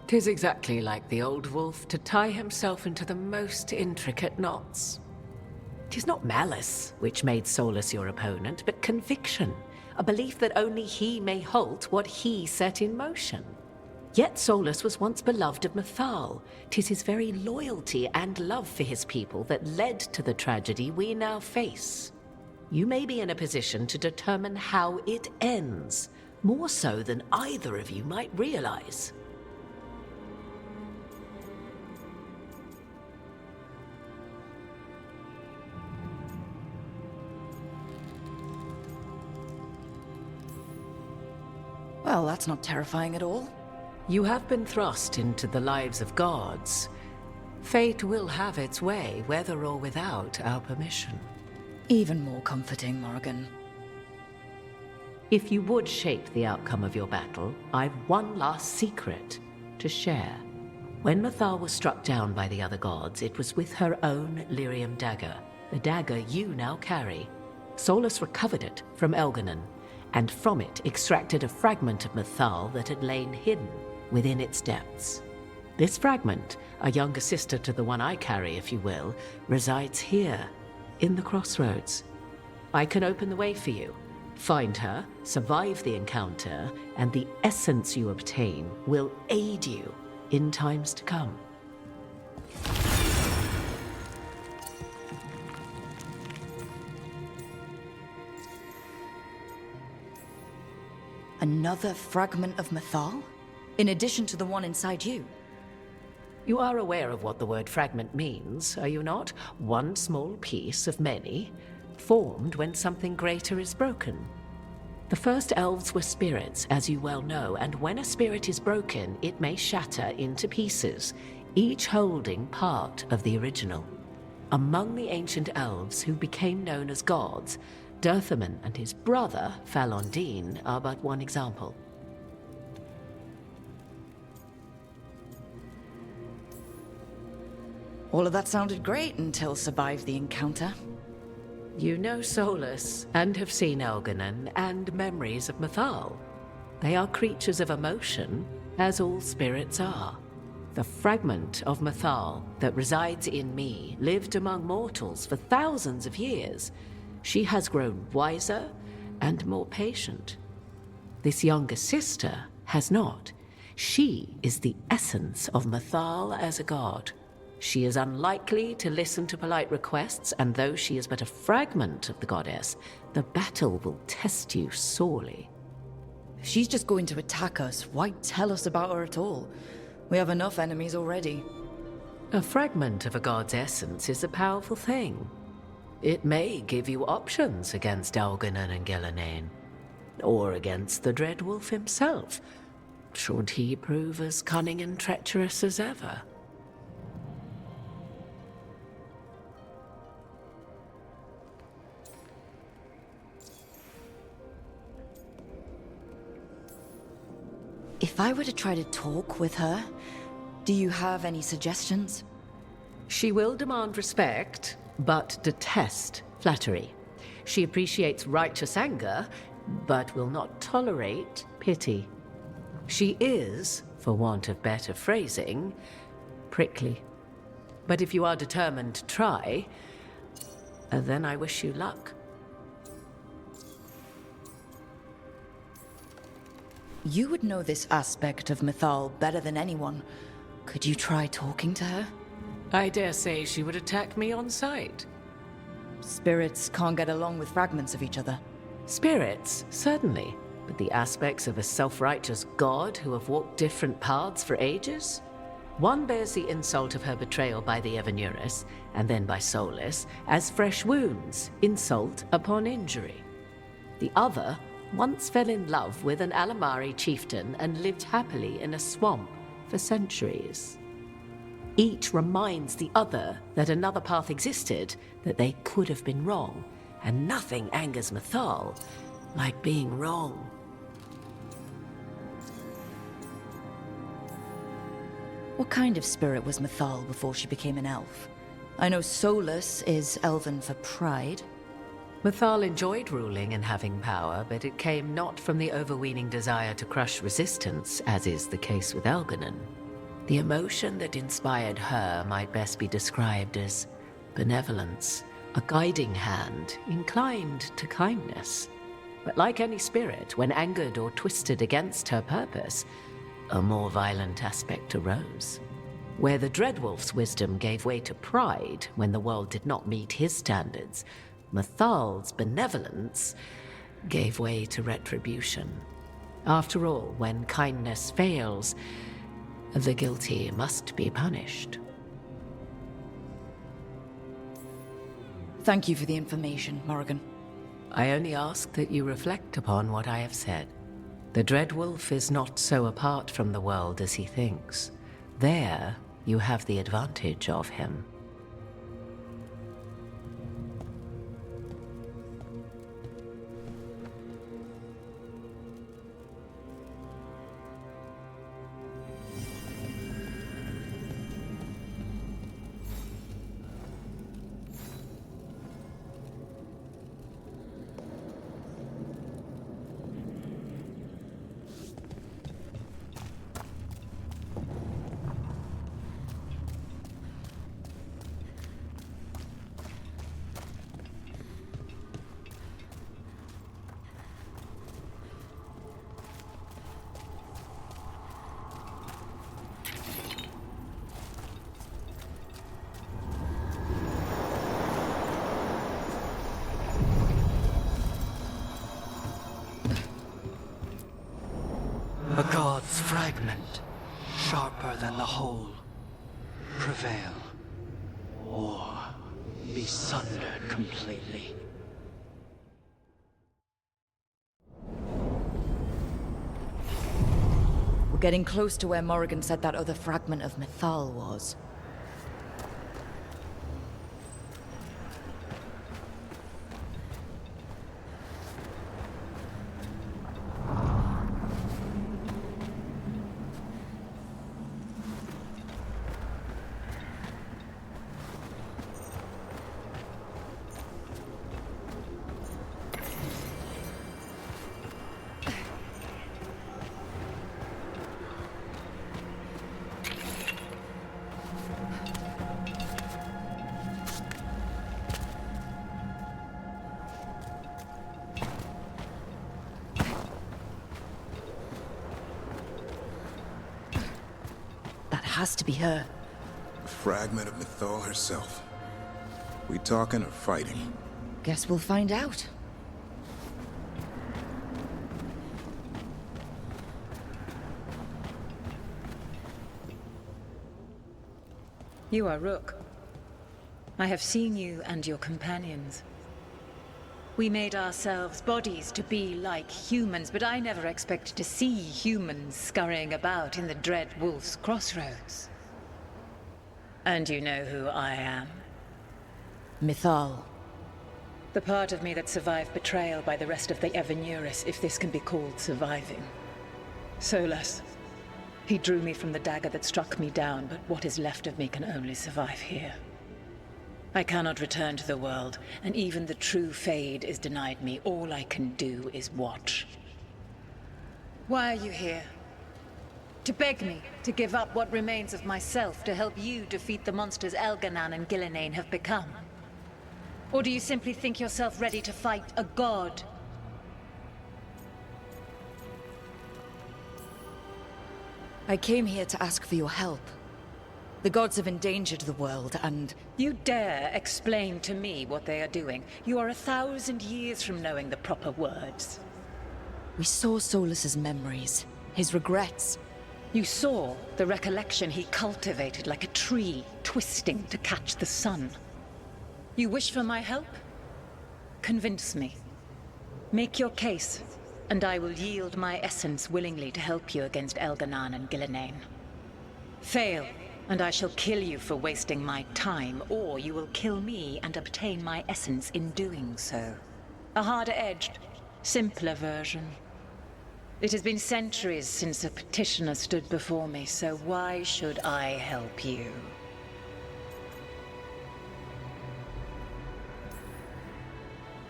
'Tis exactly like the old wolf to tie himself into the most intricate knots. 'Tis not malice which made Solus your opponent, but conviction, a belief that only he may halt what he set in motion. Yet Solus was once beloved of Mythal. 'Tis his very loyalty and love for his people that led to the tragedy we now face. You may be in a position to determine how it ends, more so than either of you might realize. Well, that's not terrifying at all. You have been thrust into the lives of gods. Fate will have its way, whether or without our permission. Even more comforting, Morrigan. If you would shape the outcome of your battle, I've one last secret to share. When Mythal was struck down by the other gods, it was with her own lyrium dagger, the dagger you now carry. Solus recovered it from Elganon, and from it extracted a fragment of Mythal that had lain hidden within its depths. This fragment, a younger sister to the one I carry, if you will, resides here, in the crossroads. I can open the way for you. Find her, survive the encounter, and the essence you obtain will aid you in times to come. Another fragment of Mythal? In addition to the one inside you? You are aware of what the word fragment means, are you not? One small piece of many, formed when something greater is broken. The first elves were spirits, as you well know, and when a spirit is broken, it may shatter into pieces, each holding part of the original. Among the ancient elves who became known as gods, Dirthaman and his brother, Falondine, are but one example. All of that sounded great until survived the encounter. You know Solus, and have seen Elganon, and memories of Mythal. They are creatures of emotion, as all spirits are. The fragment of Mythal that resides in me lived among mortals for thousands of years. She has grown wiser and more patient. This younger sister has not. She is the essence of Mythal as a god. She is unlikely to listen to polite requests, and though she is but a fragment of the goddess, the battle will test you sorely. If she's just going to attack us, why tell us about her at all? We have enough enemies already. A fragment of a god's essence is a powerful thing. It may give you options against Elganon and Gillenane, or against the Dreadwolf himself, should he prove as cunning and treacherous as ever. If I were to try to talk with her, do you have any suggestions? She will demand respect, but detest flattery. She appreciates righteous anger, but will not tolerate pity. She is, for want of better phrasing, prickly. But if you are determined to try, then I wish you luck. You would know this aspect of Mythal better than anyone. Could you try talking to her? I dare say she would attack me on sight. Spirits can't get along with fragments of each other. Spirits, certainly. But the aspects of a self-righteous god who have walked different paths for ages? One bears the insult of her betrayal by the Evanuris, and then by Solus, as fresh wounds, insult upon injury. The other once fell in love with an Alamari chieftain and lived happily in a swamp for centuries. Each reminds the other that another path existed, that they could have been wrong, and nothing angers Mythal like being wrong. What kind of spirit was Mythal before she became an elf? I know Solus is elven for pride. Mythal enjoyed ruling and having power, but it came not from the overweening desire to crush resistance, as is the case with Elganon. The emotion that inspired her might best be described as benevolence, a guiding hand inclined to kindness. But like any spirit, when angered or twisted against her purpose, a more violent aspect arose. Where the Dreadwolf's wisdom gave way to pride when the world did not meet his standards, Mythal's benevolence gave way to retribution. After all, when kindness fails, the guilty must be punished. Thank you for the information, Morrigan. I only ask that you reflect upon what I have said. The Dreadwolf is not so apart from the world as he thinks. There, you have the advantage of him. A god's fragment, sharper than the whole. Prevail, or be sundered completely. We're getting close to where Morrigan said that other fragment of Mythal was. has to be her. A fragment of Mythal herself. We talking or fighting? Guess we'll find out. You are Rook. I have seen you and your companions. We made ourselves bodies to be like humans, but I never expected to see humans scurrying about in the Dread Wolf's crossroads. And you know who I am? Mythal. The part of me that survived betrayal by the rest of the Evanuris, if this can be called surviving. Solas. He drew me from the dagger that struck me down, but what is left of me can only survive here. I cannot return to the world, and even the true Fade is denied me. All I can do is watch. Why are you here? To beg me to give up what remains of myself to help you defeat the monsters Elganan and Gillenane have become? Or do you simply think yourself ready to fight a god? I came here to ask for your help. The gods have endangered the world, and... You dare explain to me what they are doing? You are 1,000 years from knowing the proper words. We saw Solas's memories, his regrets. You saw the recollection he cultivated like a tree, twisting to catch the sun. You wish for my help? Convince me. Make your case, and I will yield my essence willingly to help you against Elganan and Gillenane. Fail, and I shall kill you for wasting my time, or you will kill me and obtain my essence in doing so. A harder-edged, simpler version. It has been centuries since a petitioner stood before me, so why should I help you?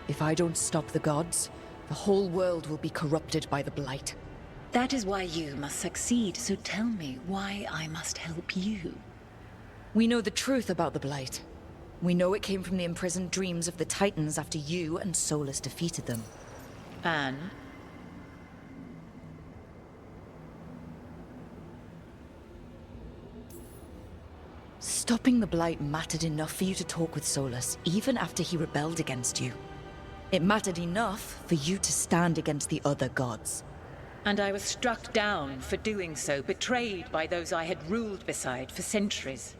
If I don't stop the gods, the whole world will be corrupted by the Blight. That is why you must succeed, so tell me why I must help you. We know the truth about the Blight. We know it came from the imprisoned dreams of the Titans after you and Solas defeated them. And? Stopping the Blight mattered enough for you to talk with Solas, even after he rebelled against you. It mattered enough for you to stand against the other gods. And I was struck down for doing so, betrayed by those I had ruled beside for centuries.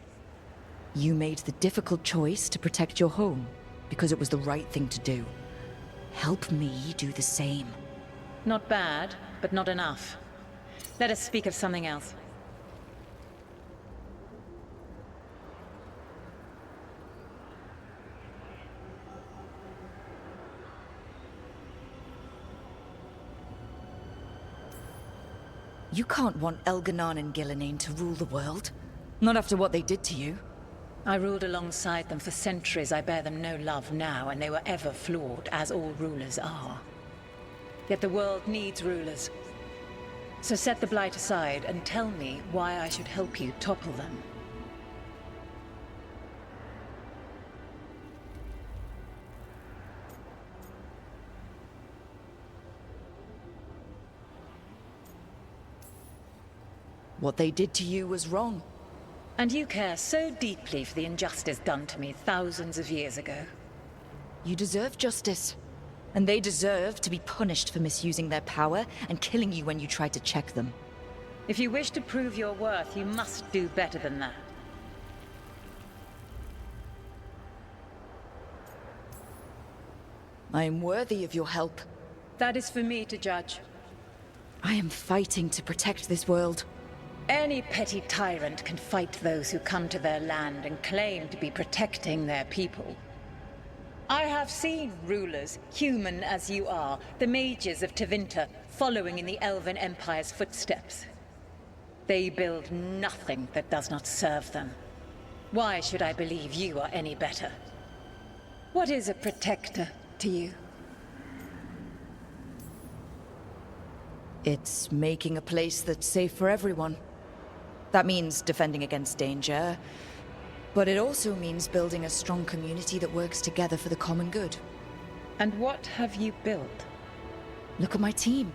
You made the difficult choice to protect your home, because it was the right thing to do. Help me do the same. Not bad, but not enough. Let us speak of something else. You can't want Elganan and Gillenane to rule the world. Not after what they did to you. I ruled alongside them for centuries. I bear them no love now, and they were ever flawed, as all rulers are. Yet the world needs rulers. So set the Blight aside and tell me why I should help you topple them. What they did to you was wrong. And you care so deeply for the injustice done to me thousands of years ago. You deserve justice. And they deserve to be punished for misusing their power and killing you when you tried to check them. If you wish to prove your worth, you must do better than that. I am worthy of your help. That is for me to judge. I am fighting to protect this world. Any petty tyrant can fight those who come to their land and claim to be protecting their people. I have seen rulers, human as you are, the mages of Tevinter, following in the Elven Empire's footsteps. They build nothing that does not serve them. Why should I believe you are any better? What is a protector to you? It's making a place that's safe for everyone. That means defending against danger, but it also means building a strong community that works together for the common good. And what have you built? Look at my team.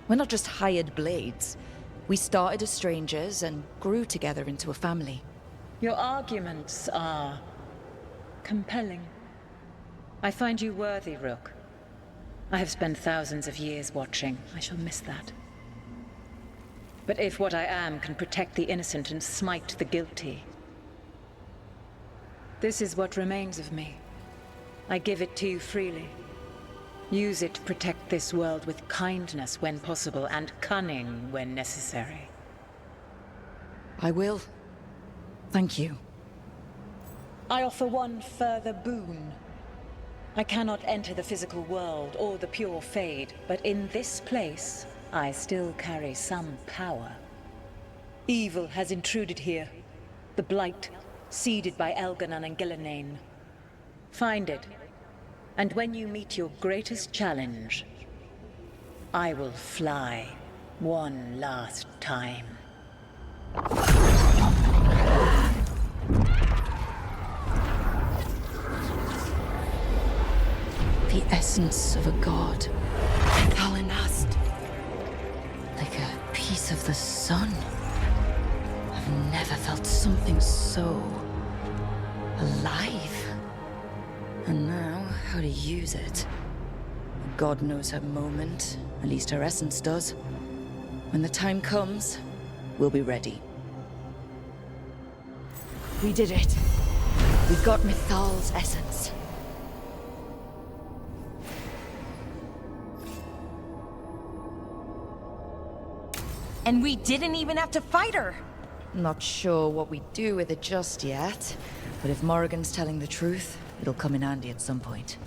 We're not just hired blades. We started as strangers and grew together into a family. Your arguments are compelling. I find you worthy, Rook. I have spent thousands of years watching. I shall miss that. But if what I am can protect the innocent and smite the guilty, this is what remains of me. I give it to you freely. Use it to protect this world with kindness when possible and cunning when necessary. I will. Thank you. I offer one further boon. I cannot enter the physical world or the pure Fade, but in this place, I still carry some power. Evil has intruded here. The Blight, seeded by Elganon and Gillenane. Find it, and when you meet your greatest challenge, I will fly one last time. The essence of a god. Thalanast. Like a piece of the sun. I've never felt something so alive. And now, how to use it. God knows her moment. At least her essence does. When the time comes, we'll be ready. We did it. We got Mythal's essence. And we didn't even have to fight her! Not sure what we do with it just yet, but if Morrigan's telling the truth, it'll come in handy at some point.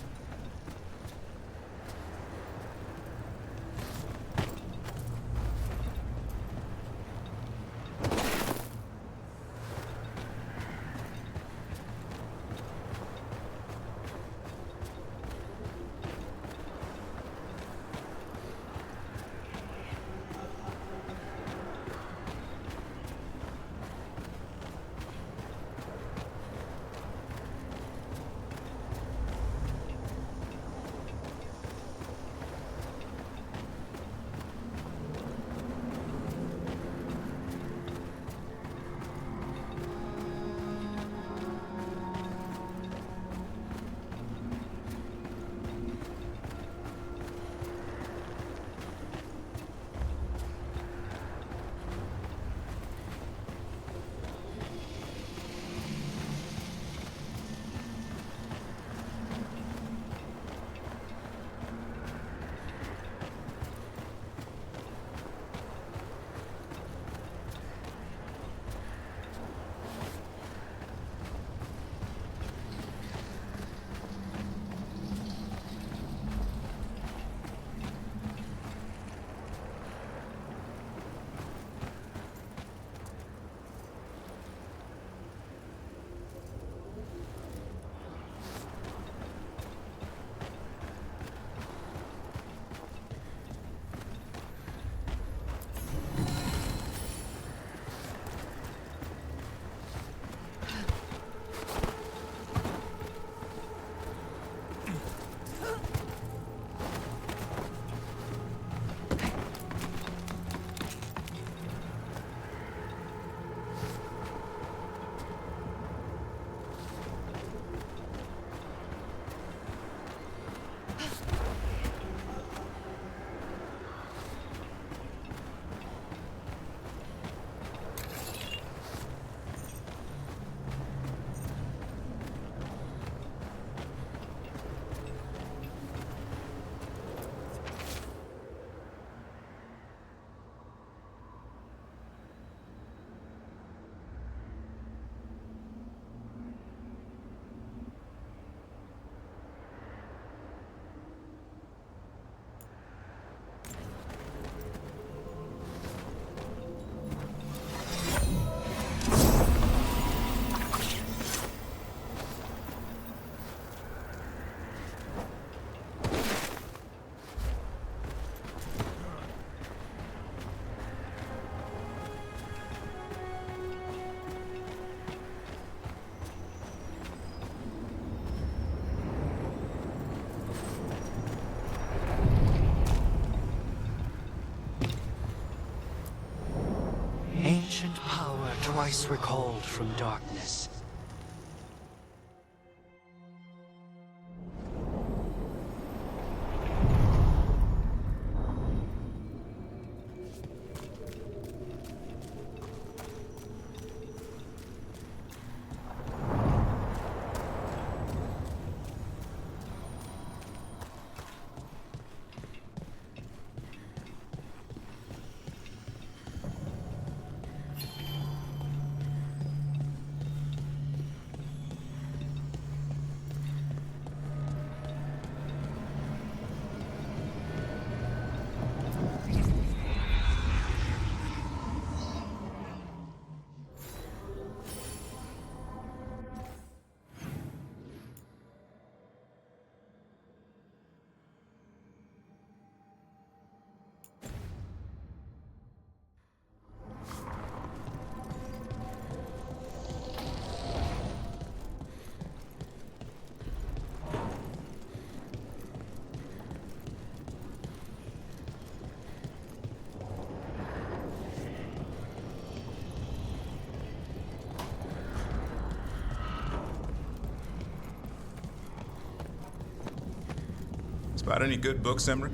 twice recalled from darkness. Spot any good books, Emmerich?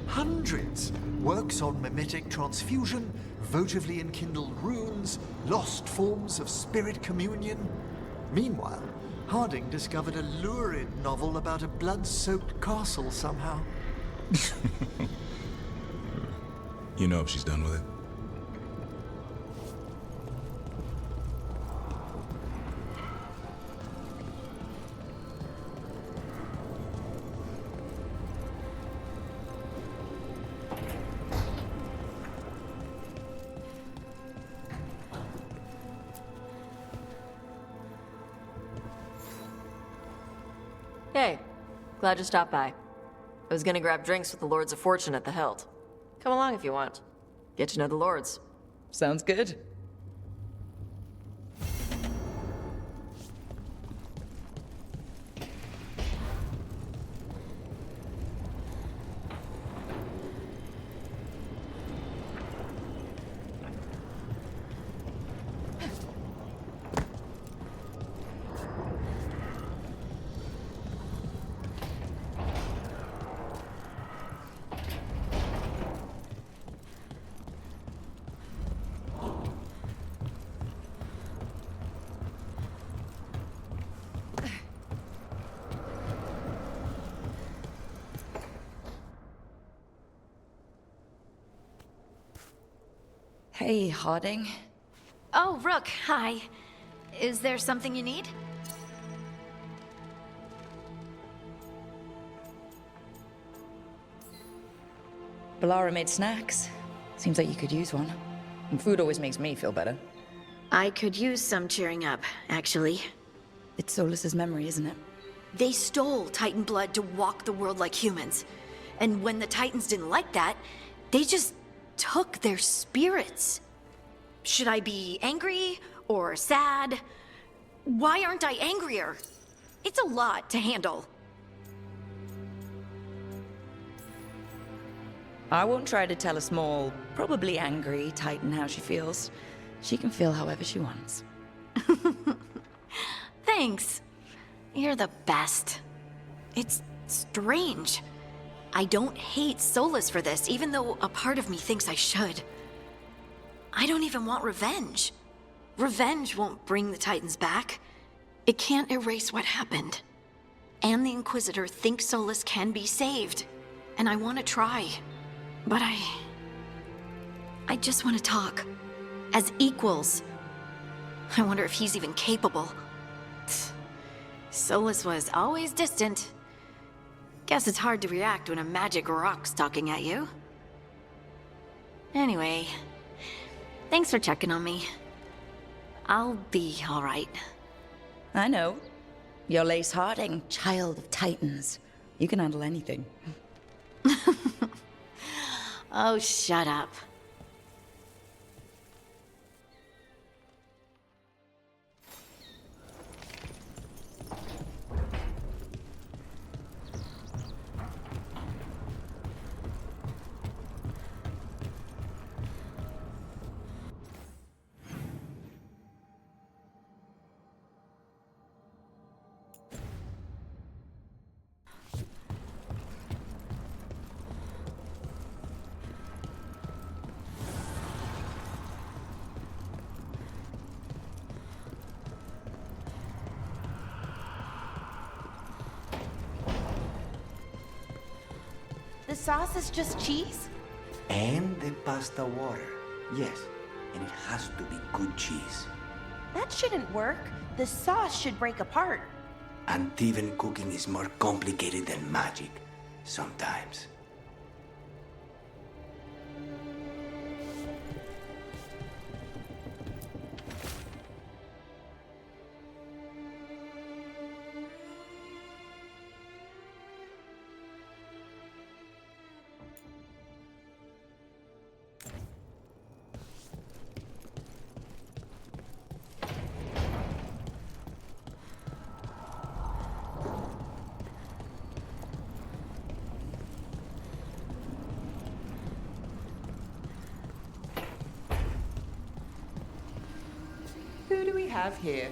Hundreds. Works on mimetic transfusion, votively enkindled runes, lost forms of spirit communion. Meanwhile, Harding discovered a lurid novel about a blood-soaked castle somehow. You know if she's done with it? Hey, glad you stopped by. I was gonna grab drinks with the Lords of Fortune at the Hilt. Come along if you want. Get to know the Lords. Sounds good. Hey, Harding. Oh, Rook, hi. Is there something you need? Balara made snacks. Seems like you could use one. And food always makes me feel better. I could use some cheering up, actually. It's Solus's memory, isn't it? They stole Titan blood to walk the world like humans. And when the Titans didn't like that, they just took their spirits. Should I be angry or sad? Why aren't I angrier? It's a lot to handle. I won't try to tell a small, probably angry Titan how she feels. She can feel however she wants. Thanks. You're the best. It's strange. I don't hate Solus for this, even though a part of me thinks I should. I don't even want revenge. Revenge won't bring the Titans back. It can't erase what happened. And the Inquisitor thinks Solus can be saved. And I want to try. But I just want to talk. As equals. I wonder if he's even capable. Solus was always distant. Guess it's hard to react when a magic rock's talking at you. Anyway, thanks for checking on me. I'll be all right. I know. You're Lace Harding, child of Titans. You can handle anything. Oh, shut up. The sauce is just cheese? And the pasta water. Yes, and it has to be good cheese. That shouldn't work. The sauce should break apart. And even cooking is more complicated than magic. Sometimes. Who do we have here?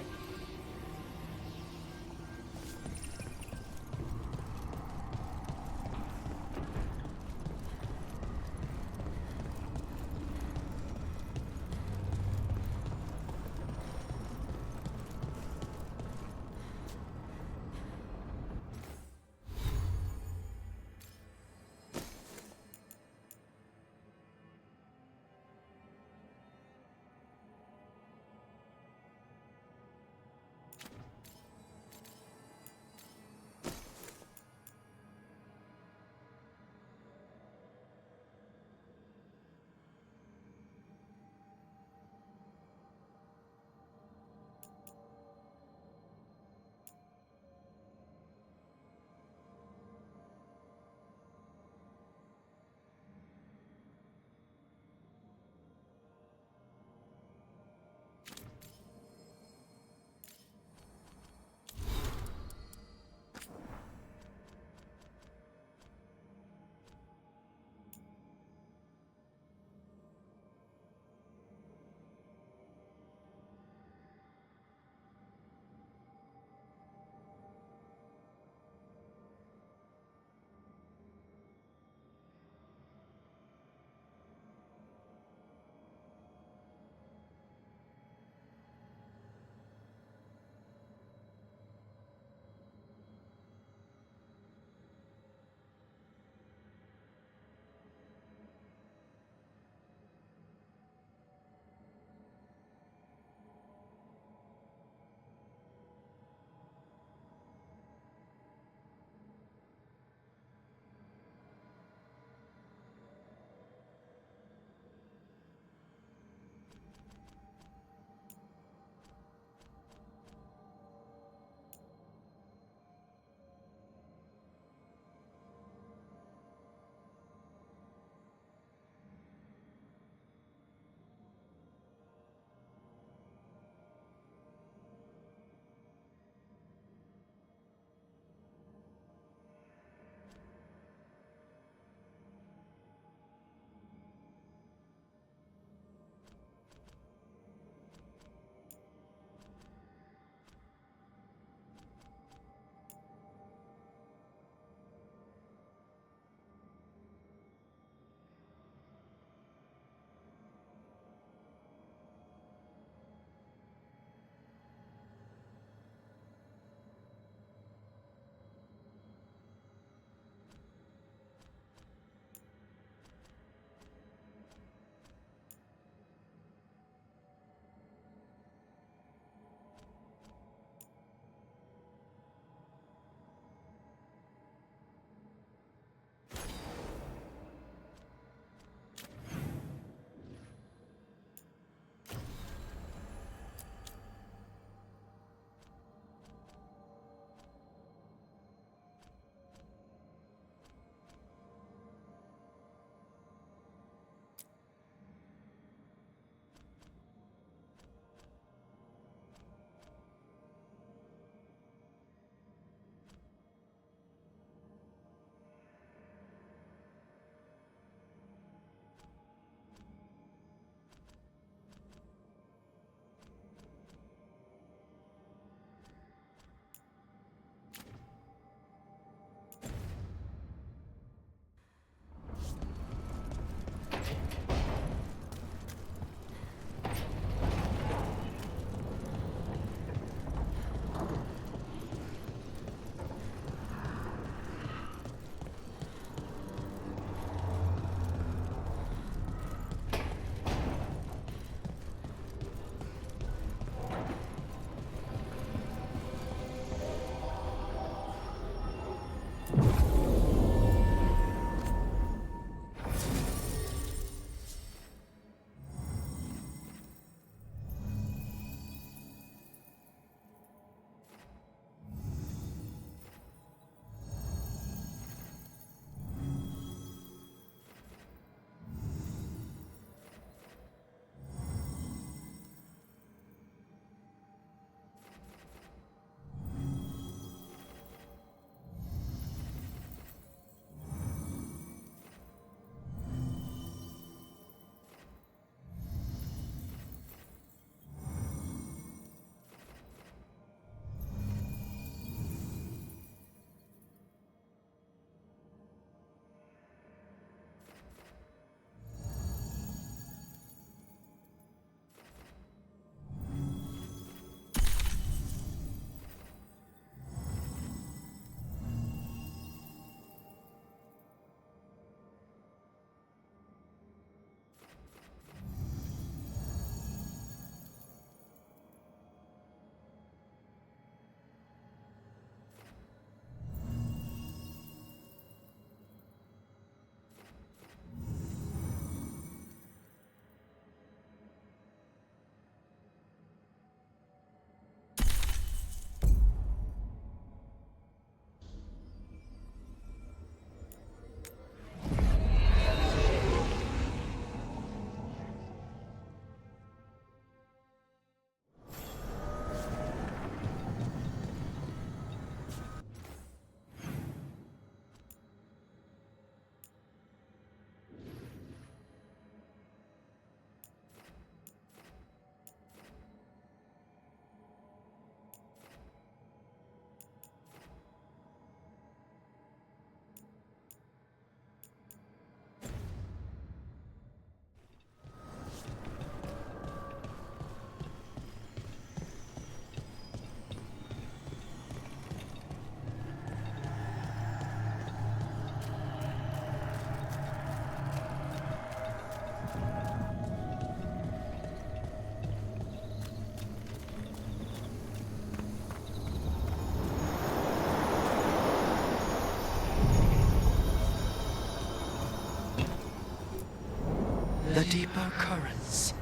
the deeper currents.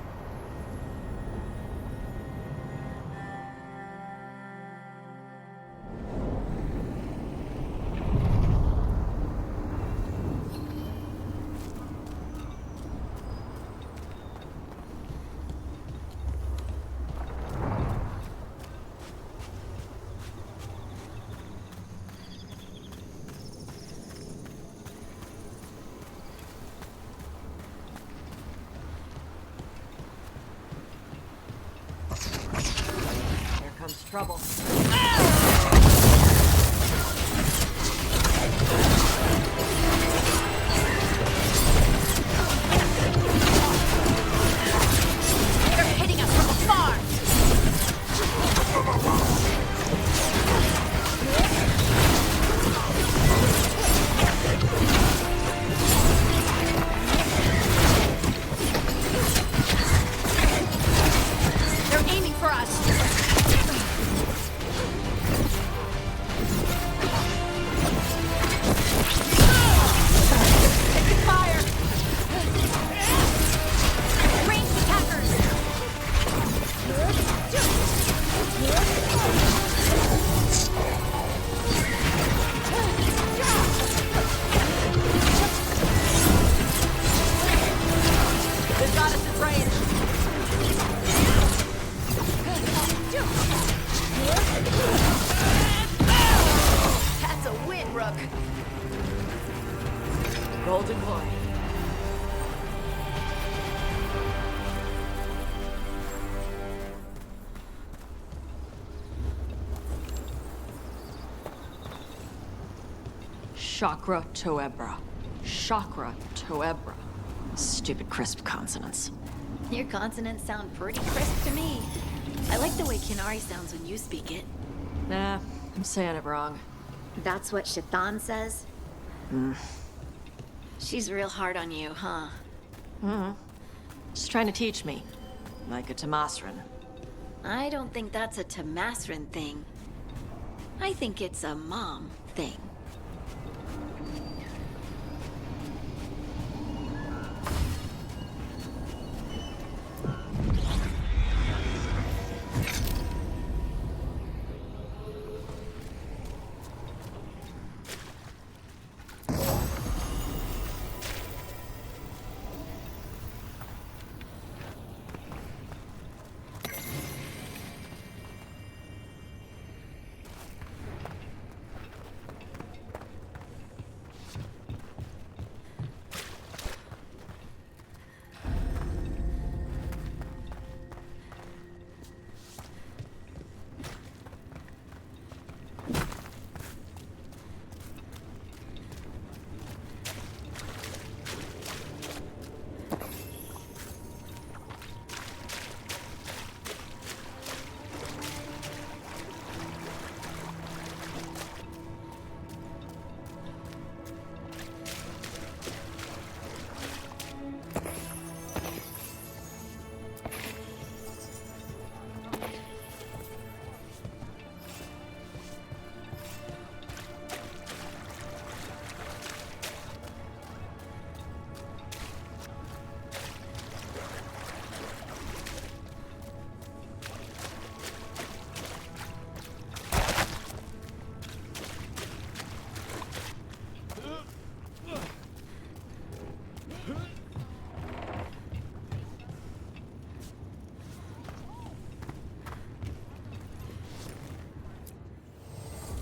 Comes trouble. They're hitting us from afar! They're aiming for us! Golden glory. Chakra Toebra. Chakra Toebra. Stupid crisp consonants. Your consonants sound pretty crisp to me. I like the way Kinari sounds when you speak it. Nah, I'm saying it wrong. That's what Shaitan says? She's real hard on you, huh? She's trying to teach me. Like a Tamasran. I don't think that's a Tamasran thing. I think it's a mom thing.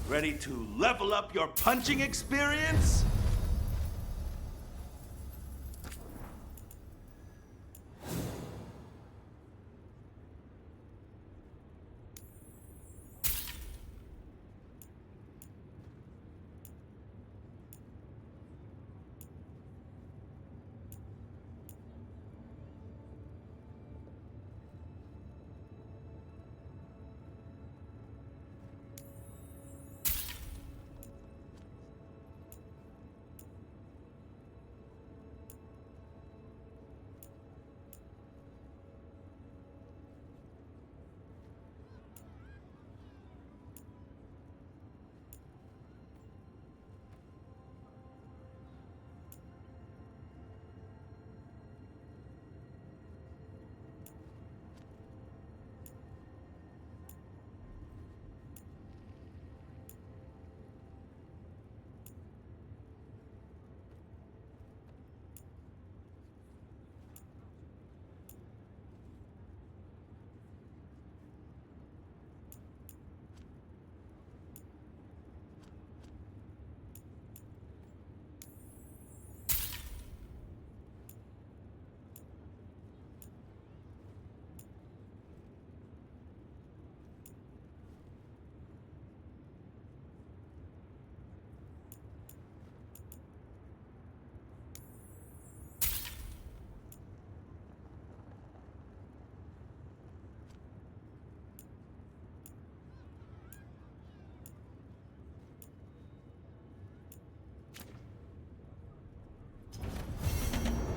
Ready to level up your punching experience?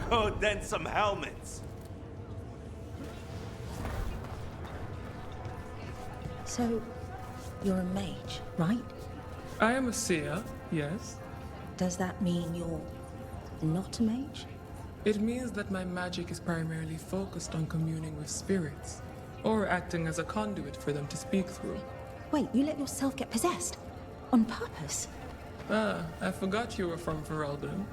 Go dent some helmets. So, you're a mage, right? I am a seer, yes. Does that mean you're not a mage? It means that my magic is primarily focused on communing with spirits, or acting as a conduit for them to speak through. Wait, you let yourself get possessed? On purpose? Ah, I forgot you were from Veilguard.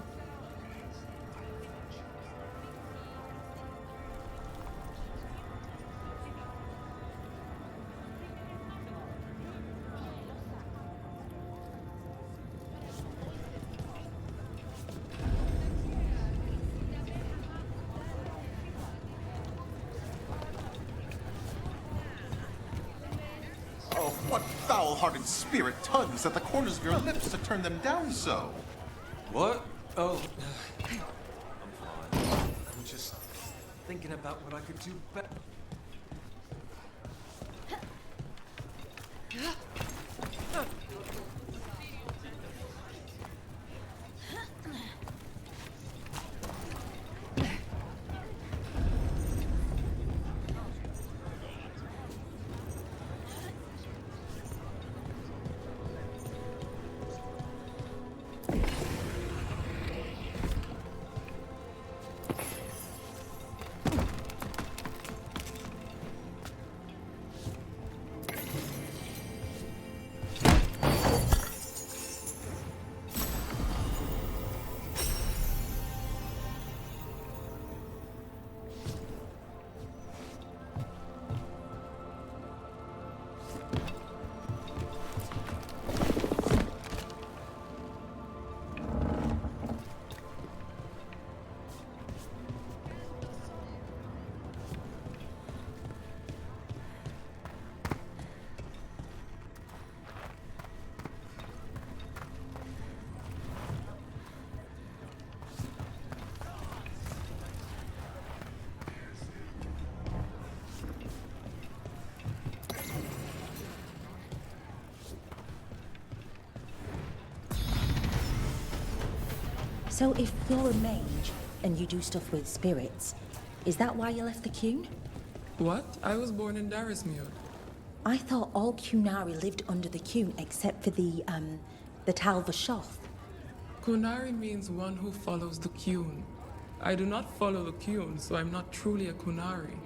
Oh, what foul-hearted spirit tugs at the corners of your lips to turn them down so? What? Oh, I'm fine. I'm just thinking about what I could do better. So if you're a mage and you do stuff with spirits, is that why you left the Qun? What? I was born in Darismuir. I thought all Qunari lived under the Qun except for the Tal Vashoth. Qunari means one who follows the Qun. I do not follow the Qun, so I'm not truly a Qunari.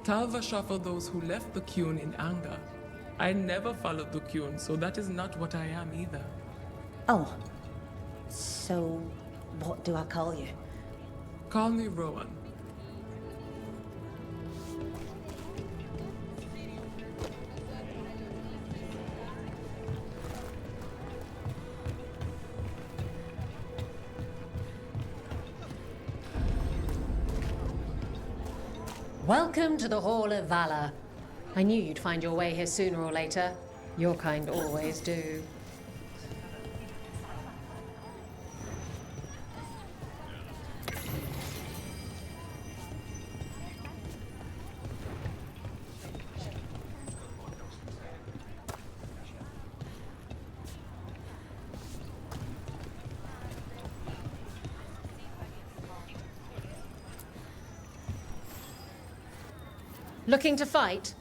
Tal Vashoth are those who left the Qun in anger. I never followed the Qun, so that is not what I am either. Oh. So, what do I call you? Call me Rowan. Welcome to the Hall of Valor. I knew you'd find your way here sooner or later. Your kind always do. Looking to fight?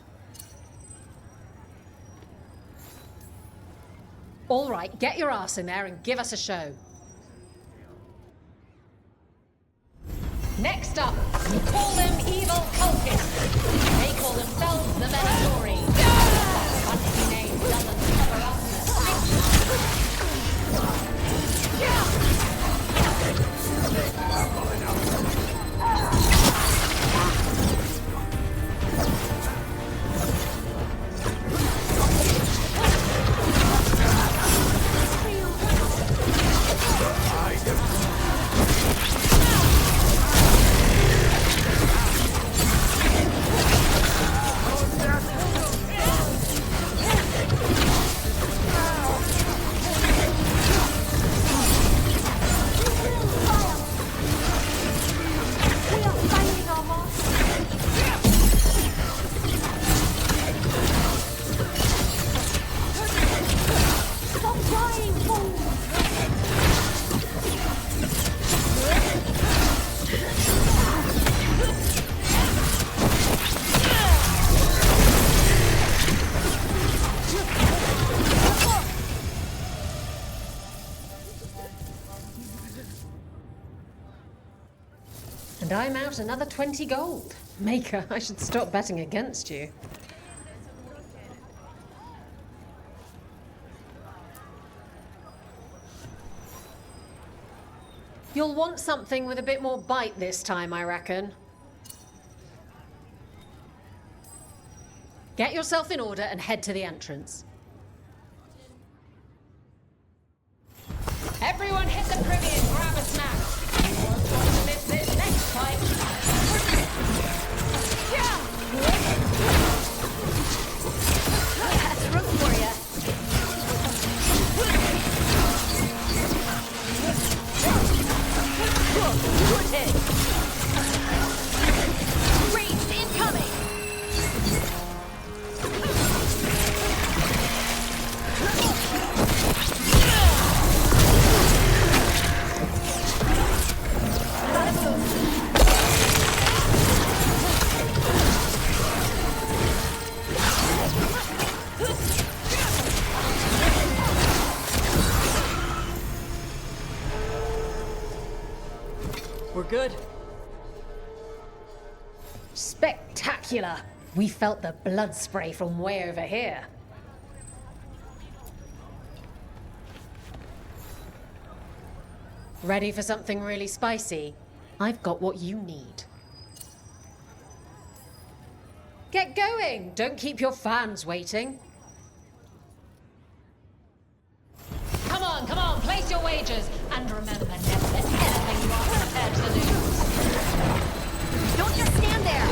All right, get your ass in there and give us a show. Next up, we call them evil cultists. They call themselves the Menatory. Country name doesn't cover up And I'm out another 20 gold. Maker, I should stop betting against you. You'll want something with a bit more bite this time, I reckon. Get yourself in order and head to the entrance. Everyone hit the privy and grab a snack. You won't want to miss this next fight. That's room for you. Good hit. Ranged incoming. We're good. Spectacular! We felt the blood spray from way over here. Ready for something really spicy? I've got what you need. Get going! Don't keep your fans waiting. Come on, place your wagers. And remember, never let anything you are prepared to lose. Don't just stand there.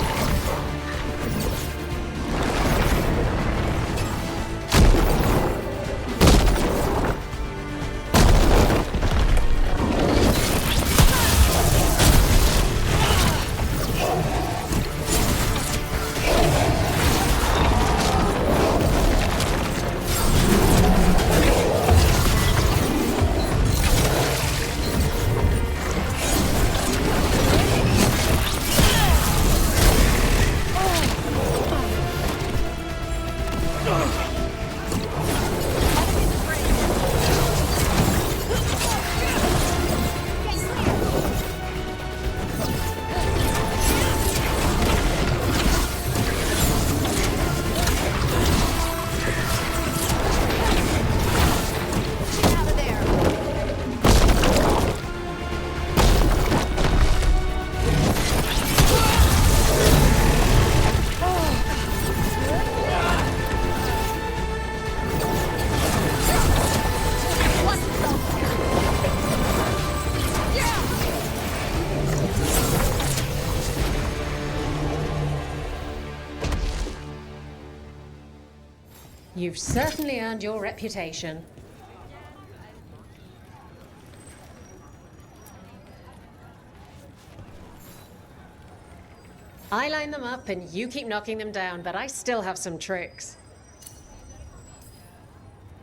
You've certainly earned your reputation. I line them up and you keep knocking them down, but I still have some tricks.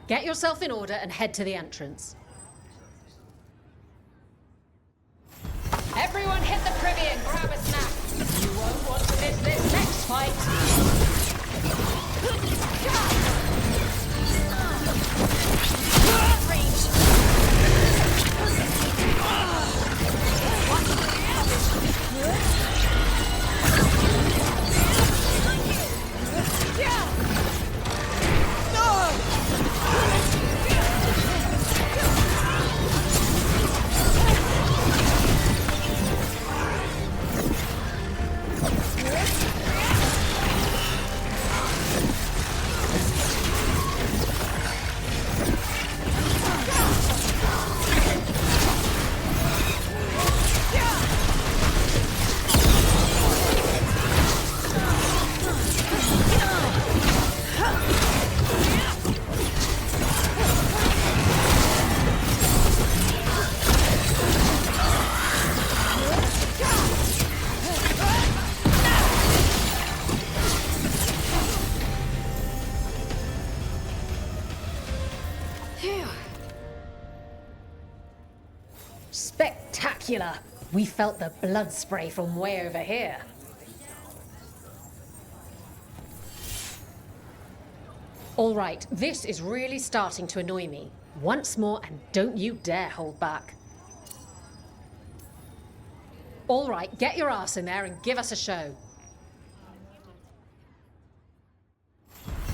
Get yourself in order and head to the entrance. Everyone hit the privy and grab a snack. You won't want to miss this next fight. Spectacular! We felt the blood spray from way over here. All right, this is really starting to annoy me. Once more, and don't you dare hold back. All right, get your ass in there and give us a show.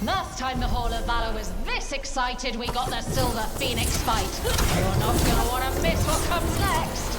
Last time the Hall of Valor was this excited, we got the Silver Phoenix fight. You're not gonna want to miss what comes next.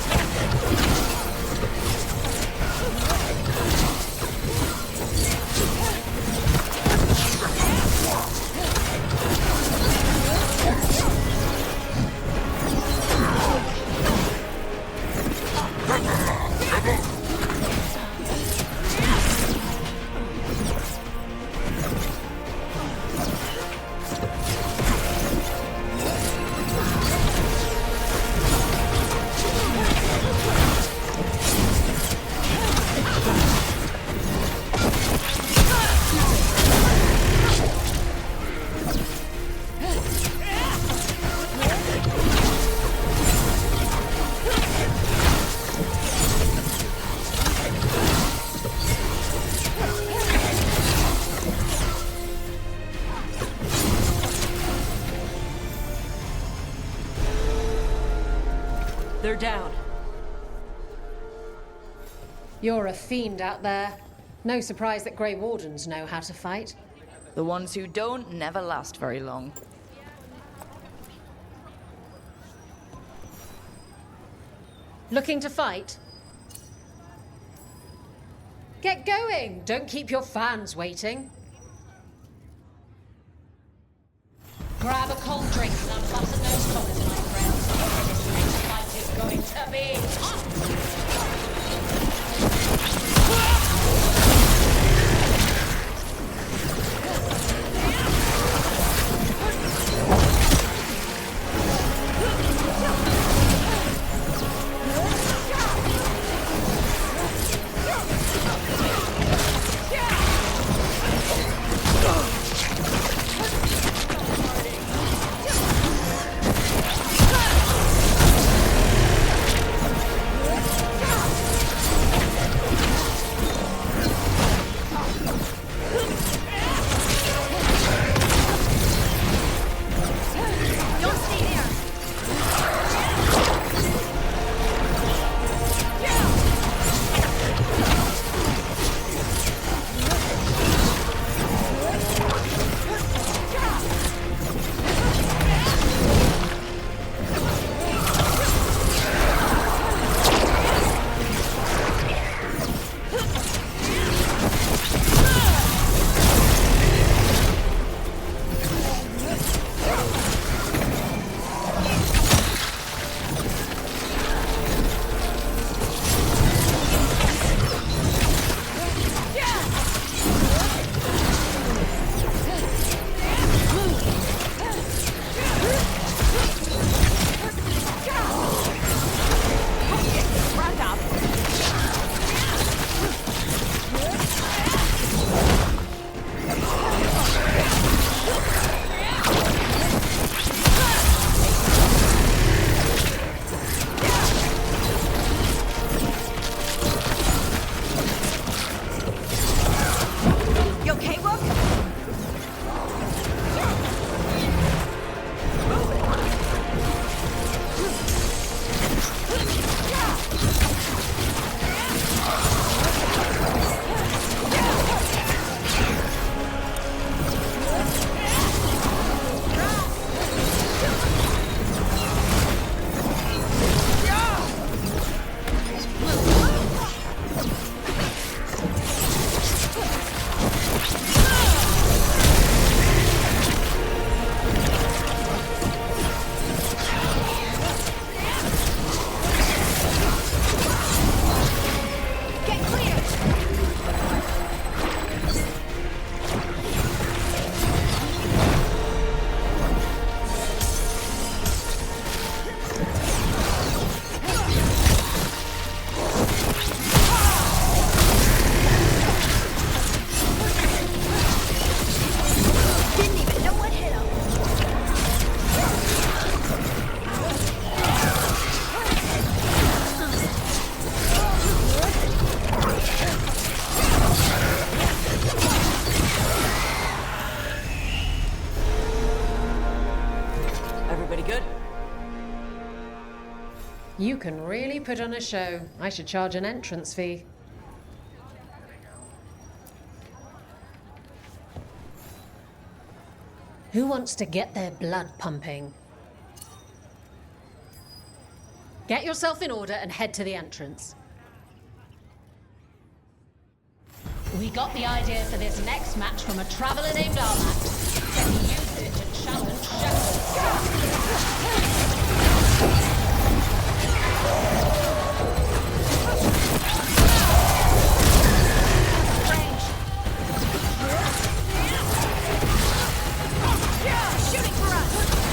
They're down. You're a fiend out there. No surprise that Grey Wardens know how to fight. The ones who don't never last very long. Looking to fight? Get going! Don't keep your fans waiting. Grab a cold drink and unbutton those collars, my friends. This next fight is going to be hot! You can really put on a show. I should charge an entrance fee. Who wants to get their blood pumping? Get yourself in order and head to the entrance. We got the idea for this next match from a traveler named Armax. Then he used it to challenge Shooting for us!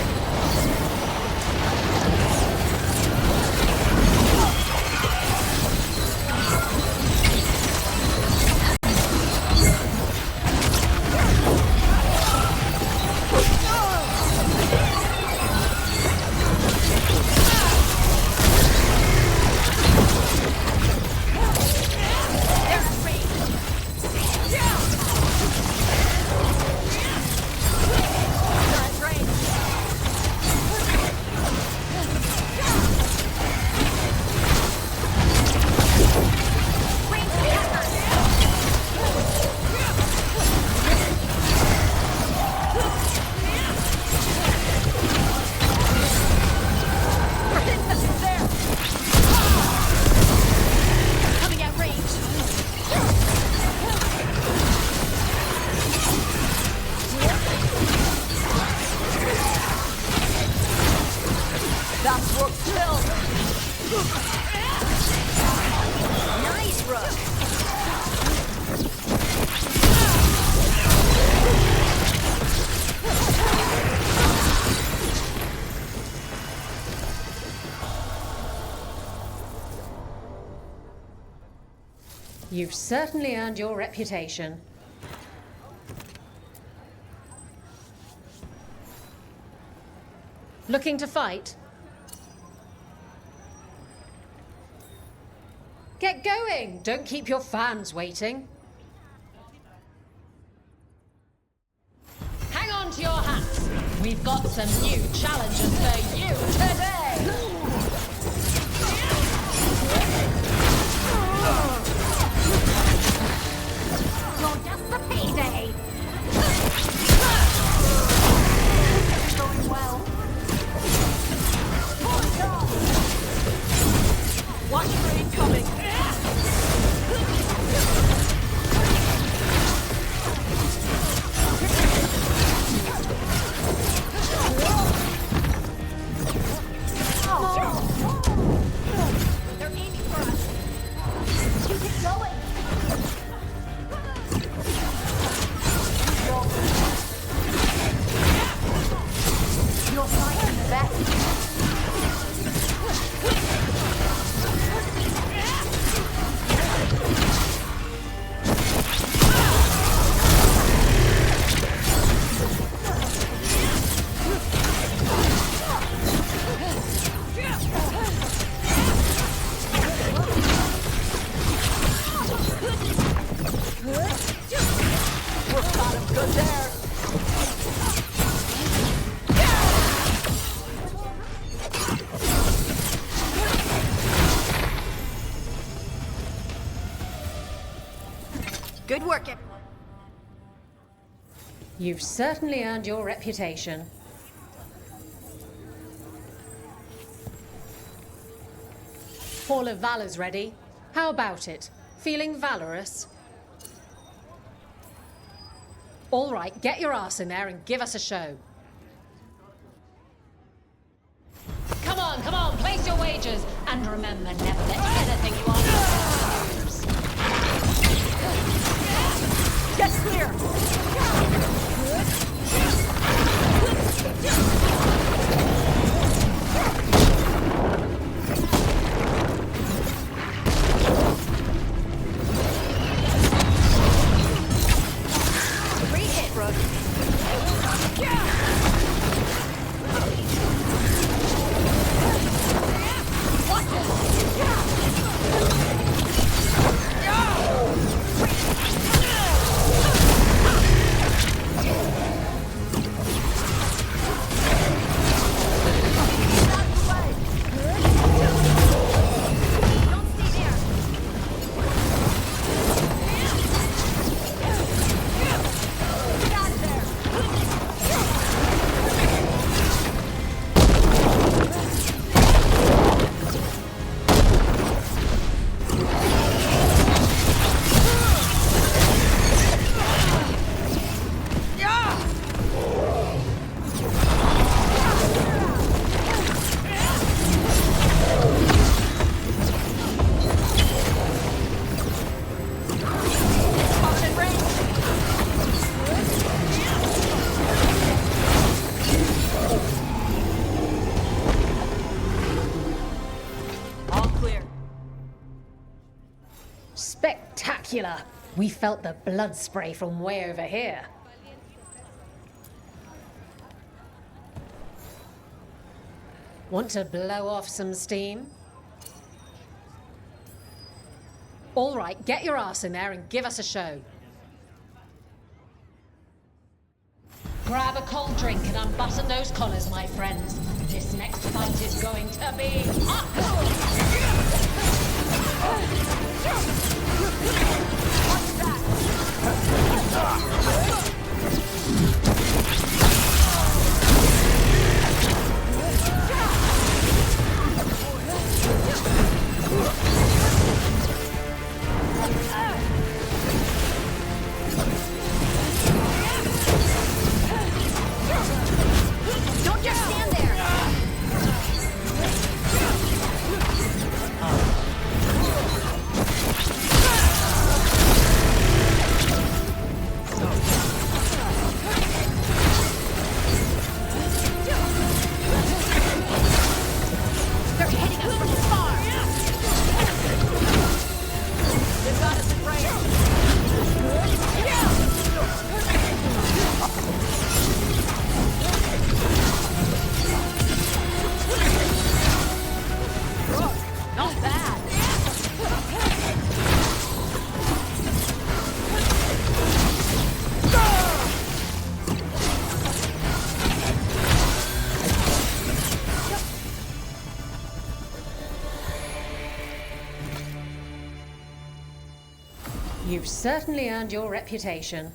Nice, Rook! You've certainly earned your reputation. Looking to fight? Get going! Don't keep your fans waiting. Hang on to your hats. We've got some new challenges for you today. You're just a payday! Going well. Watch for incoming! They're aiming for us! Keep it going! You're fighting the best! Good work, You've certainly earned your reputation. Hall of Valor's ready. How about it? Feeling valorous? All right, get your ass in there and give us a show. Come on, place your wagers. And remember, never let anything you are lose. Get clear! Great hit, Rook. Watch it! spectacular. We felt the blood spray from way over here. Want to blow off some steam? All right, get your ass in there and give us a show. Grab a cold drink and unbutton those collars, my friends. This next fight is going to be Don't just stand there! They're hitting us from far! They've got us Not bad. You've certainly earned your reputation.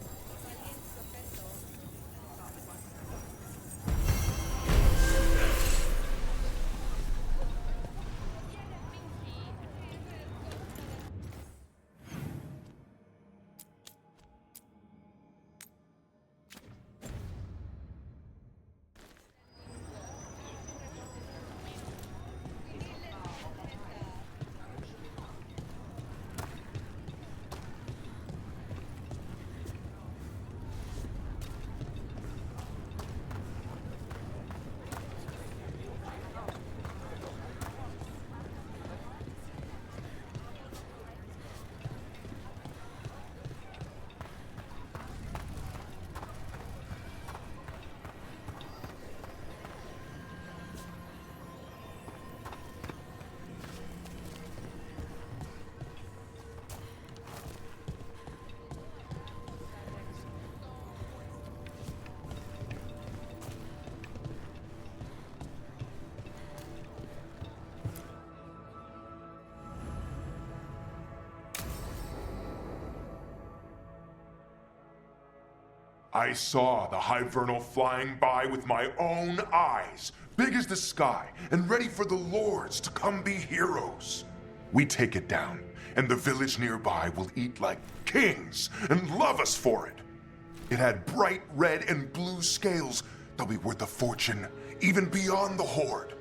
I saw the Hivernal flying by with my own eyes, big as the sky, and ready for the lords to come be heroes. We take it down, and the village nearby will eat like kings and love us for it. It had bright red and blue scales. They'll be worth a fortune, even beyond the Horde.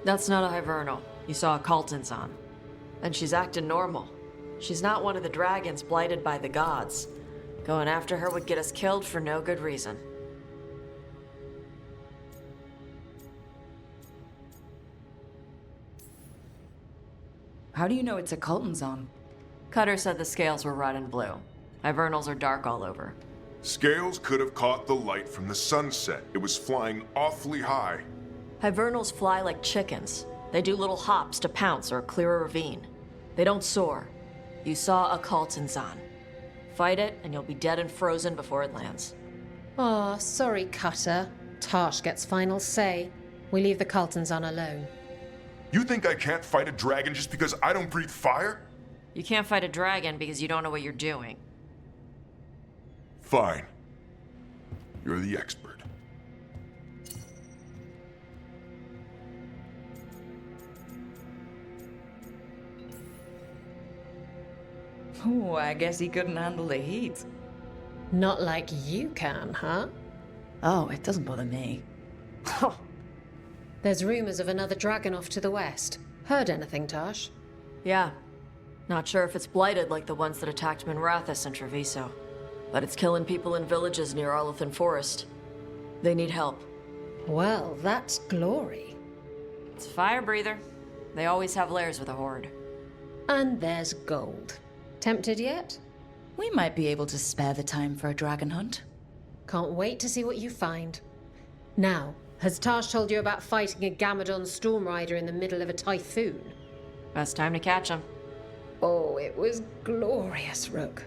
That's not a Hivernal. You saw a Kaltanzan. And she's acting normal. She's not one of the dragons blighted by the gods. Going after her would get us killed for no good reason. How do you know it's a Kaltanzan? Cutter said the scales were red and blue. Hivernals are dark all over. Scales could have caught the light from the sunset. It was flying awfully high. Hivernals fly like chickens. They do little hops to pounce or clear a ravine. They don't soar. You saw a Kaltanzan. Fight it, and you'll be dead and frozen before it lands. Aw, sorry, Cutter. Taash gets final say. We leave the Kaltanzan alone. You think I can't fight a dragon just because I don't breathe fire? You can't fight a dragon because you don't know what you're doing. Fine. You're the expert. Oh, I guess he couldn't handle the heat. Not like you can, huh? Oh, it doesn't bother me. There's rumors of another dragon off to the west. Heard anything, Taash? Yeah. Not sure if it's blighted like the ones that attacked Minrathous and Treviso. But it's killing people in villages near Arlethan Forest. They need help. Well, that's glory. It's a fire breather. They always have lairs with a horde. And there's gold. Tempted yet? We might be able to spare the time for a dragon hunt. Can't wait to see what you find. Now, has Taash told you about fighting a Gamadon Stormrider in the middle of a typhoon? Best time to catch him. Oh, it was glorious, Rook.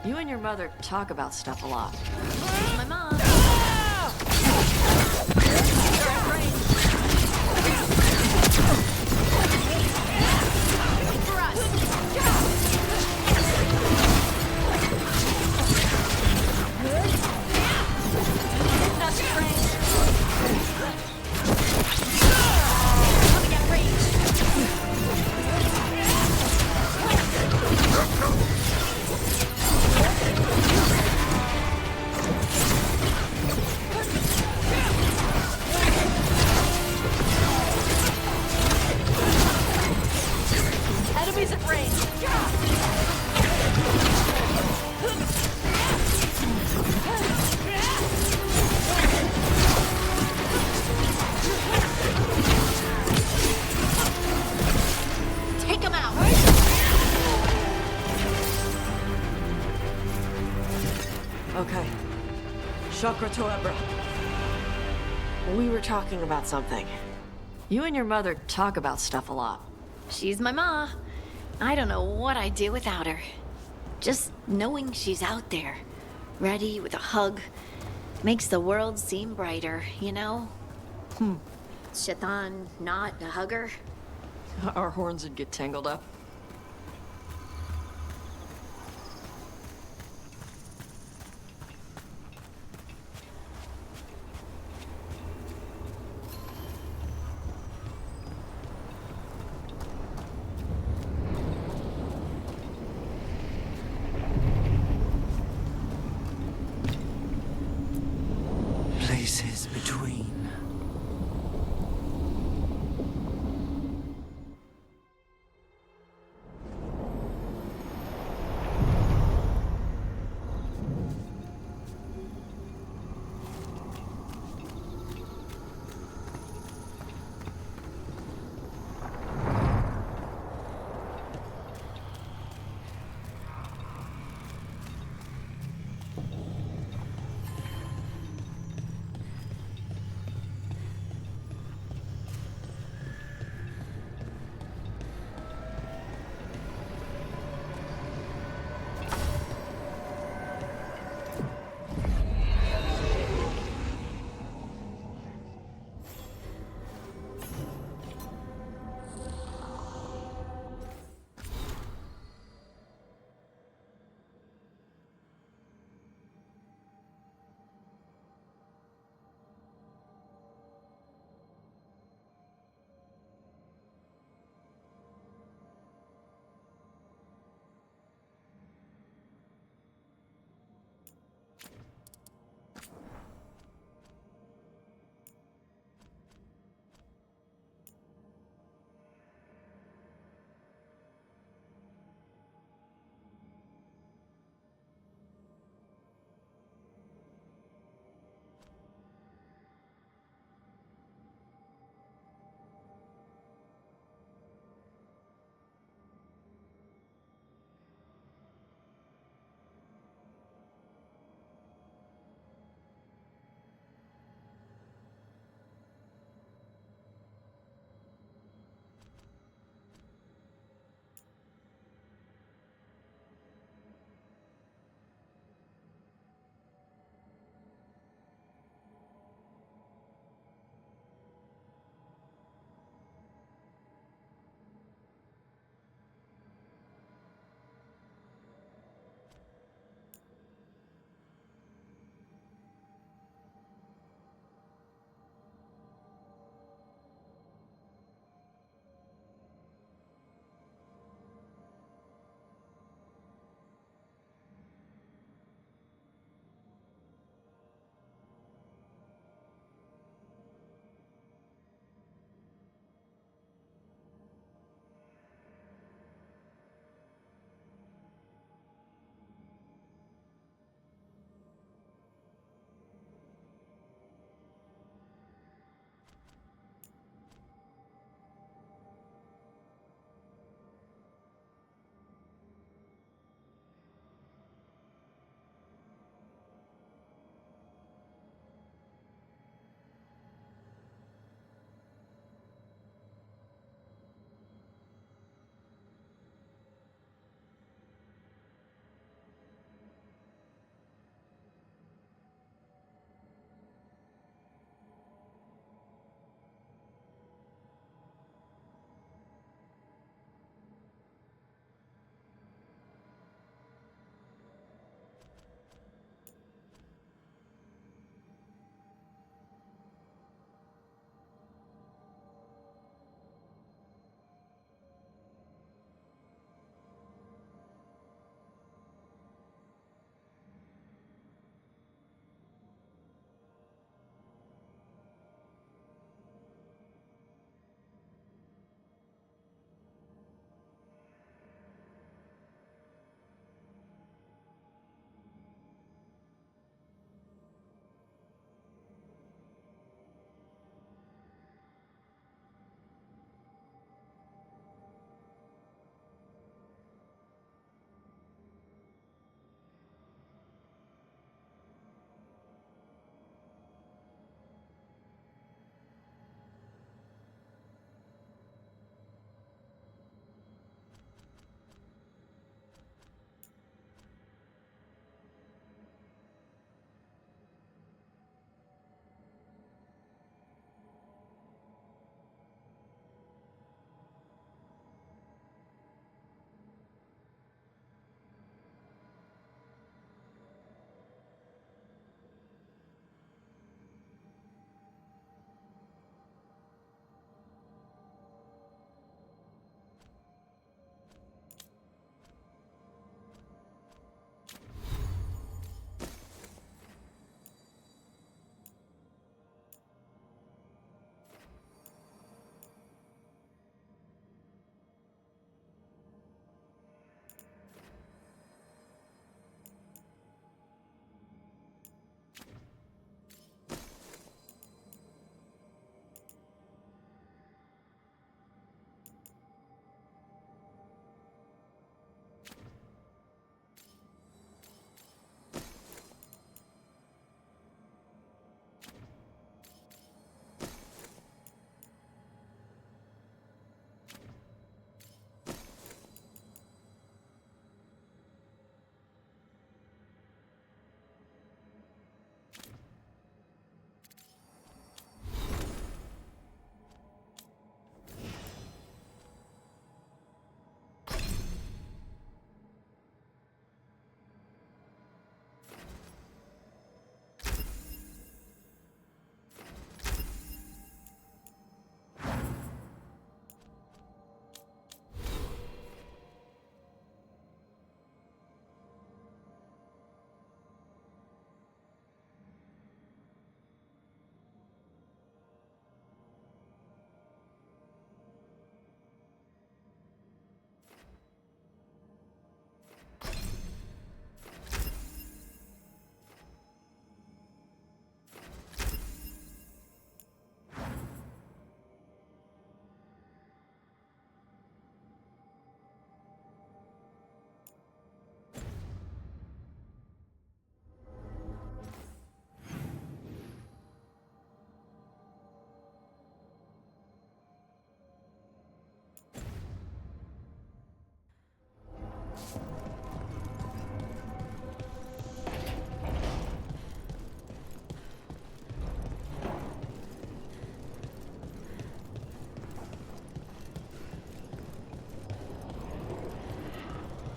You and your mother talk about stuff a lot. My mom. For us. That's strange. Coming at range. Enemies at range. Take him out. Okay. Chakra to Umbra. We were talking about something. You and your mother talk about stuff a lot. She's my ma. I don't know what I'd do without her. Just knowing she's out there, ready with a hug, makes the world seem brighter, you know? Shaitan not a hugger? Our horns would get tangled up. Places between.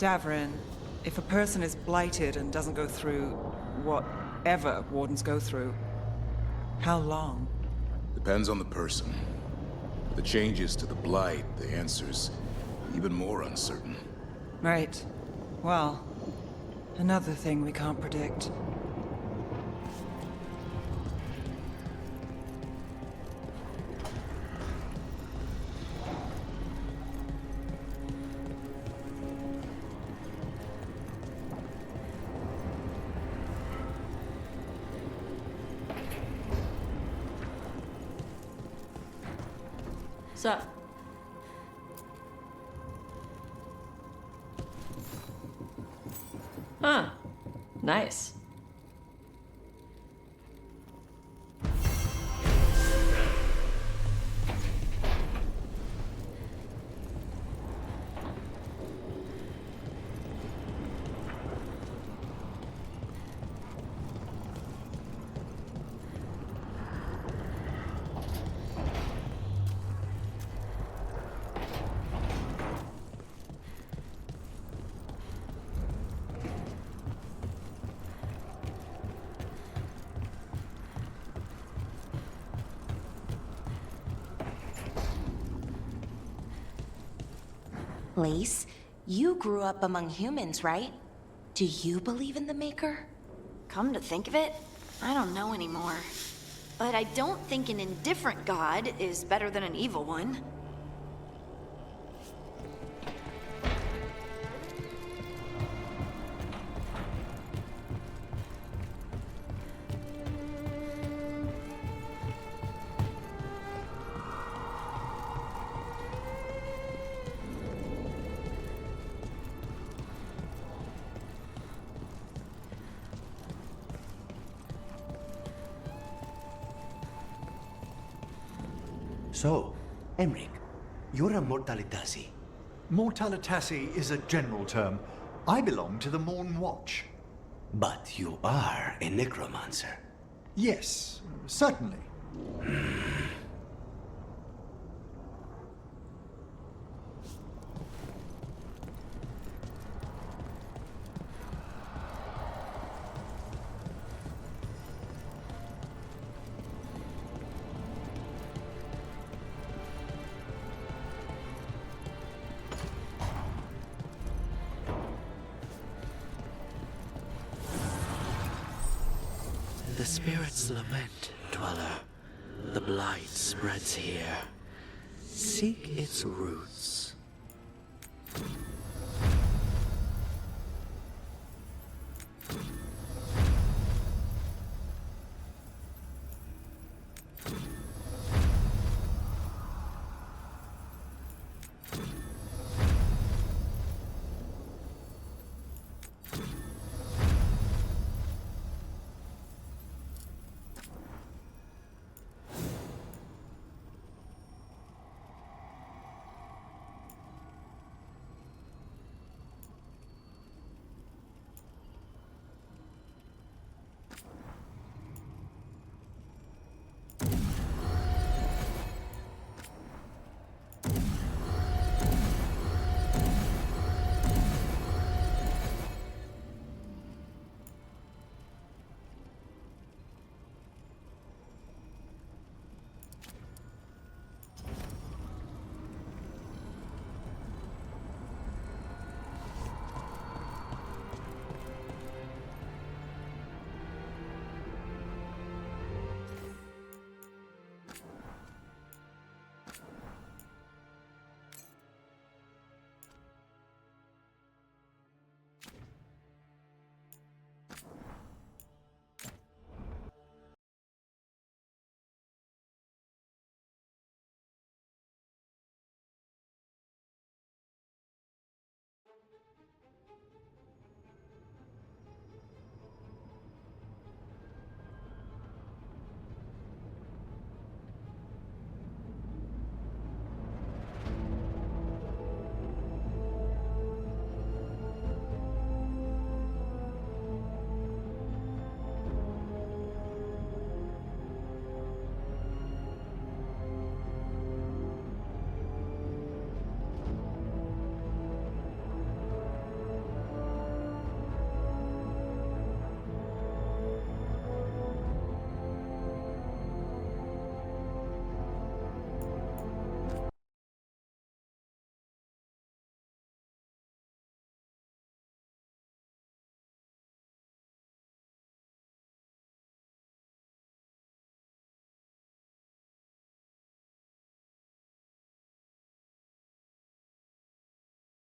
Davrin, if a person is blighted and doesn't go through whatever wardens go through, how long? Depends on the person. The changes to the blight, the answer's even more uncertain. Right. Well, another thing we can't predict. So, huh, nice. Lace, you grew up among humans, right? Do you believe in the Maker? Come to think of it, I don't know anymore. But I don't think an indifferent god is better than an evil one. So, Emric, you're a Mortalitasi. Mortalitasi is a general term. I belong to the Morn Watch. But you are a necromancer. Yes, certainly. The spirits lament, Dweller. The blight spreads here. Seek its roots.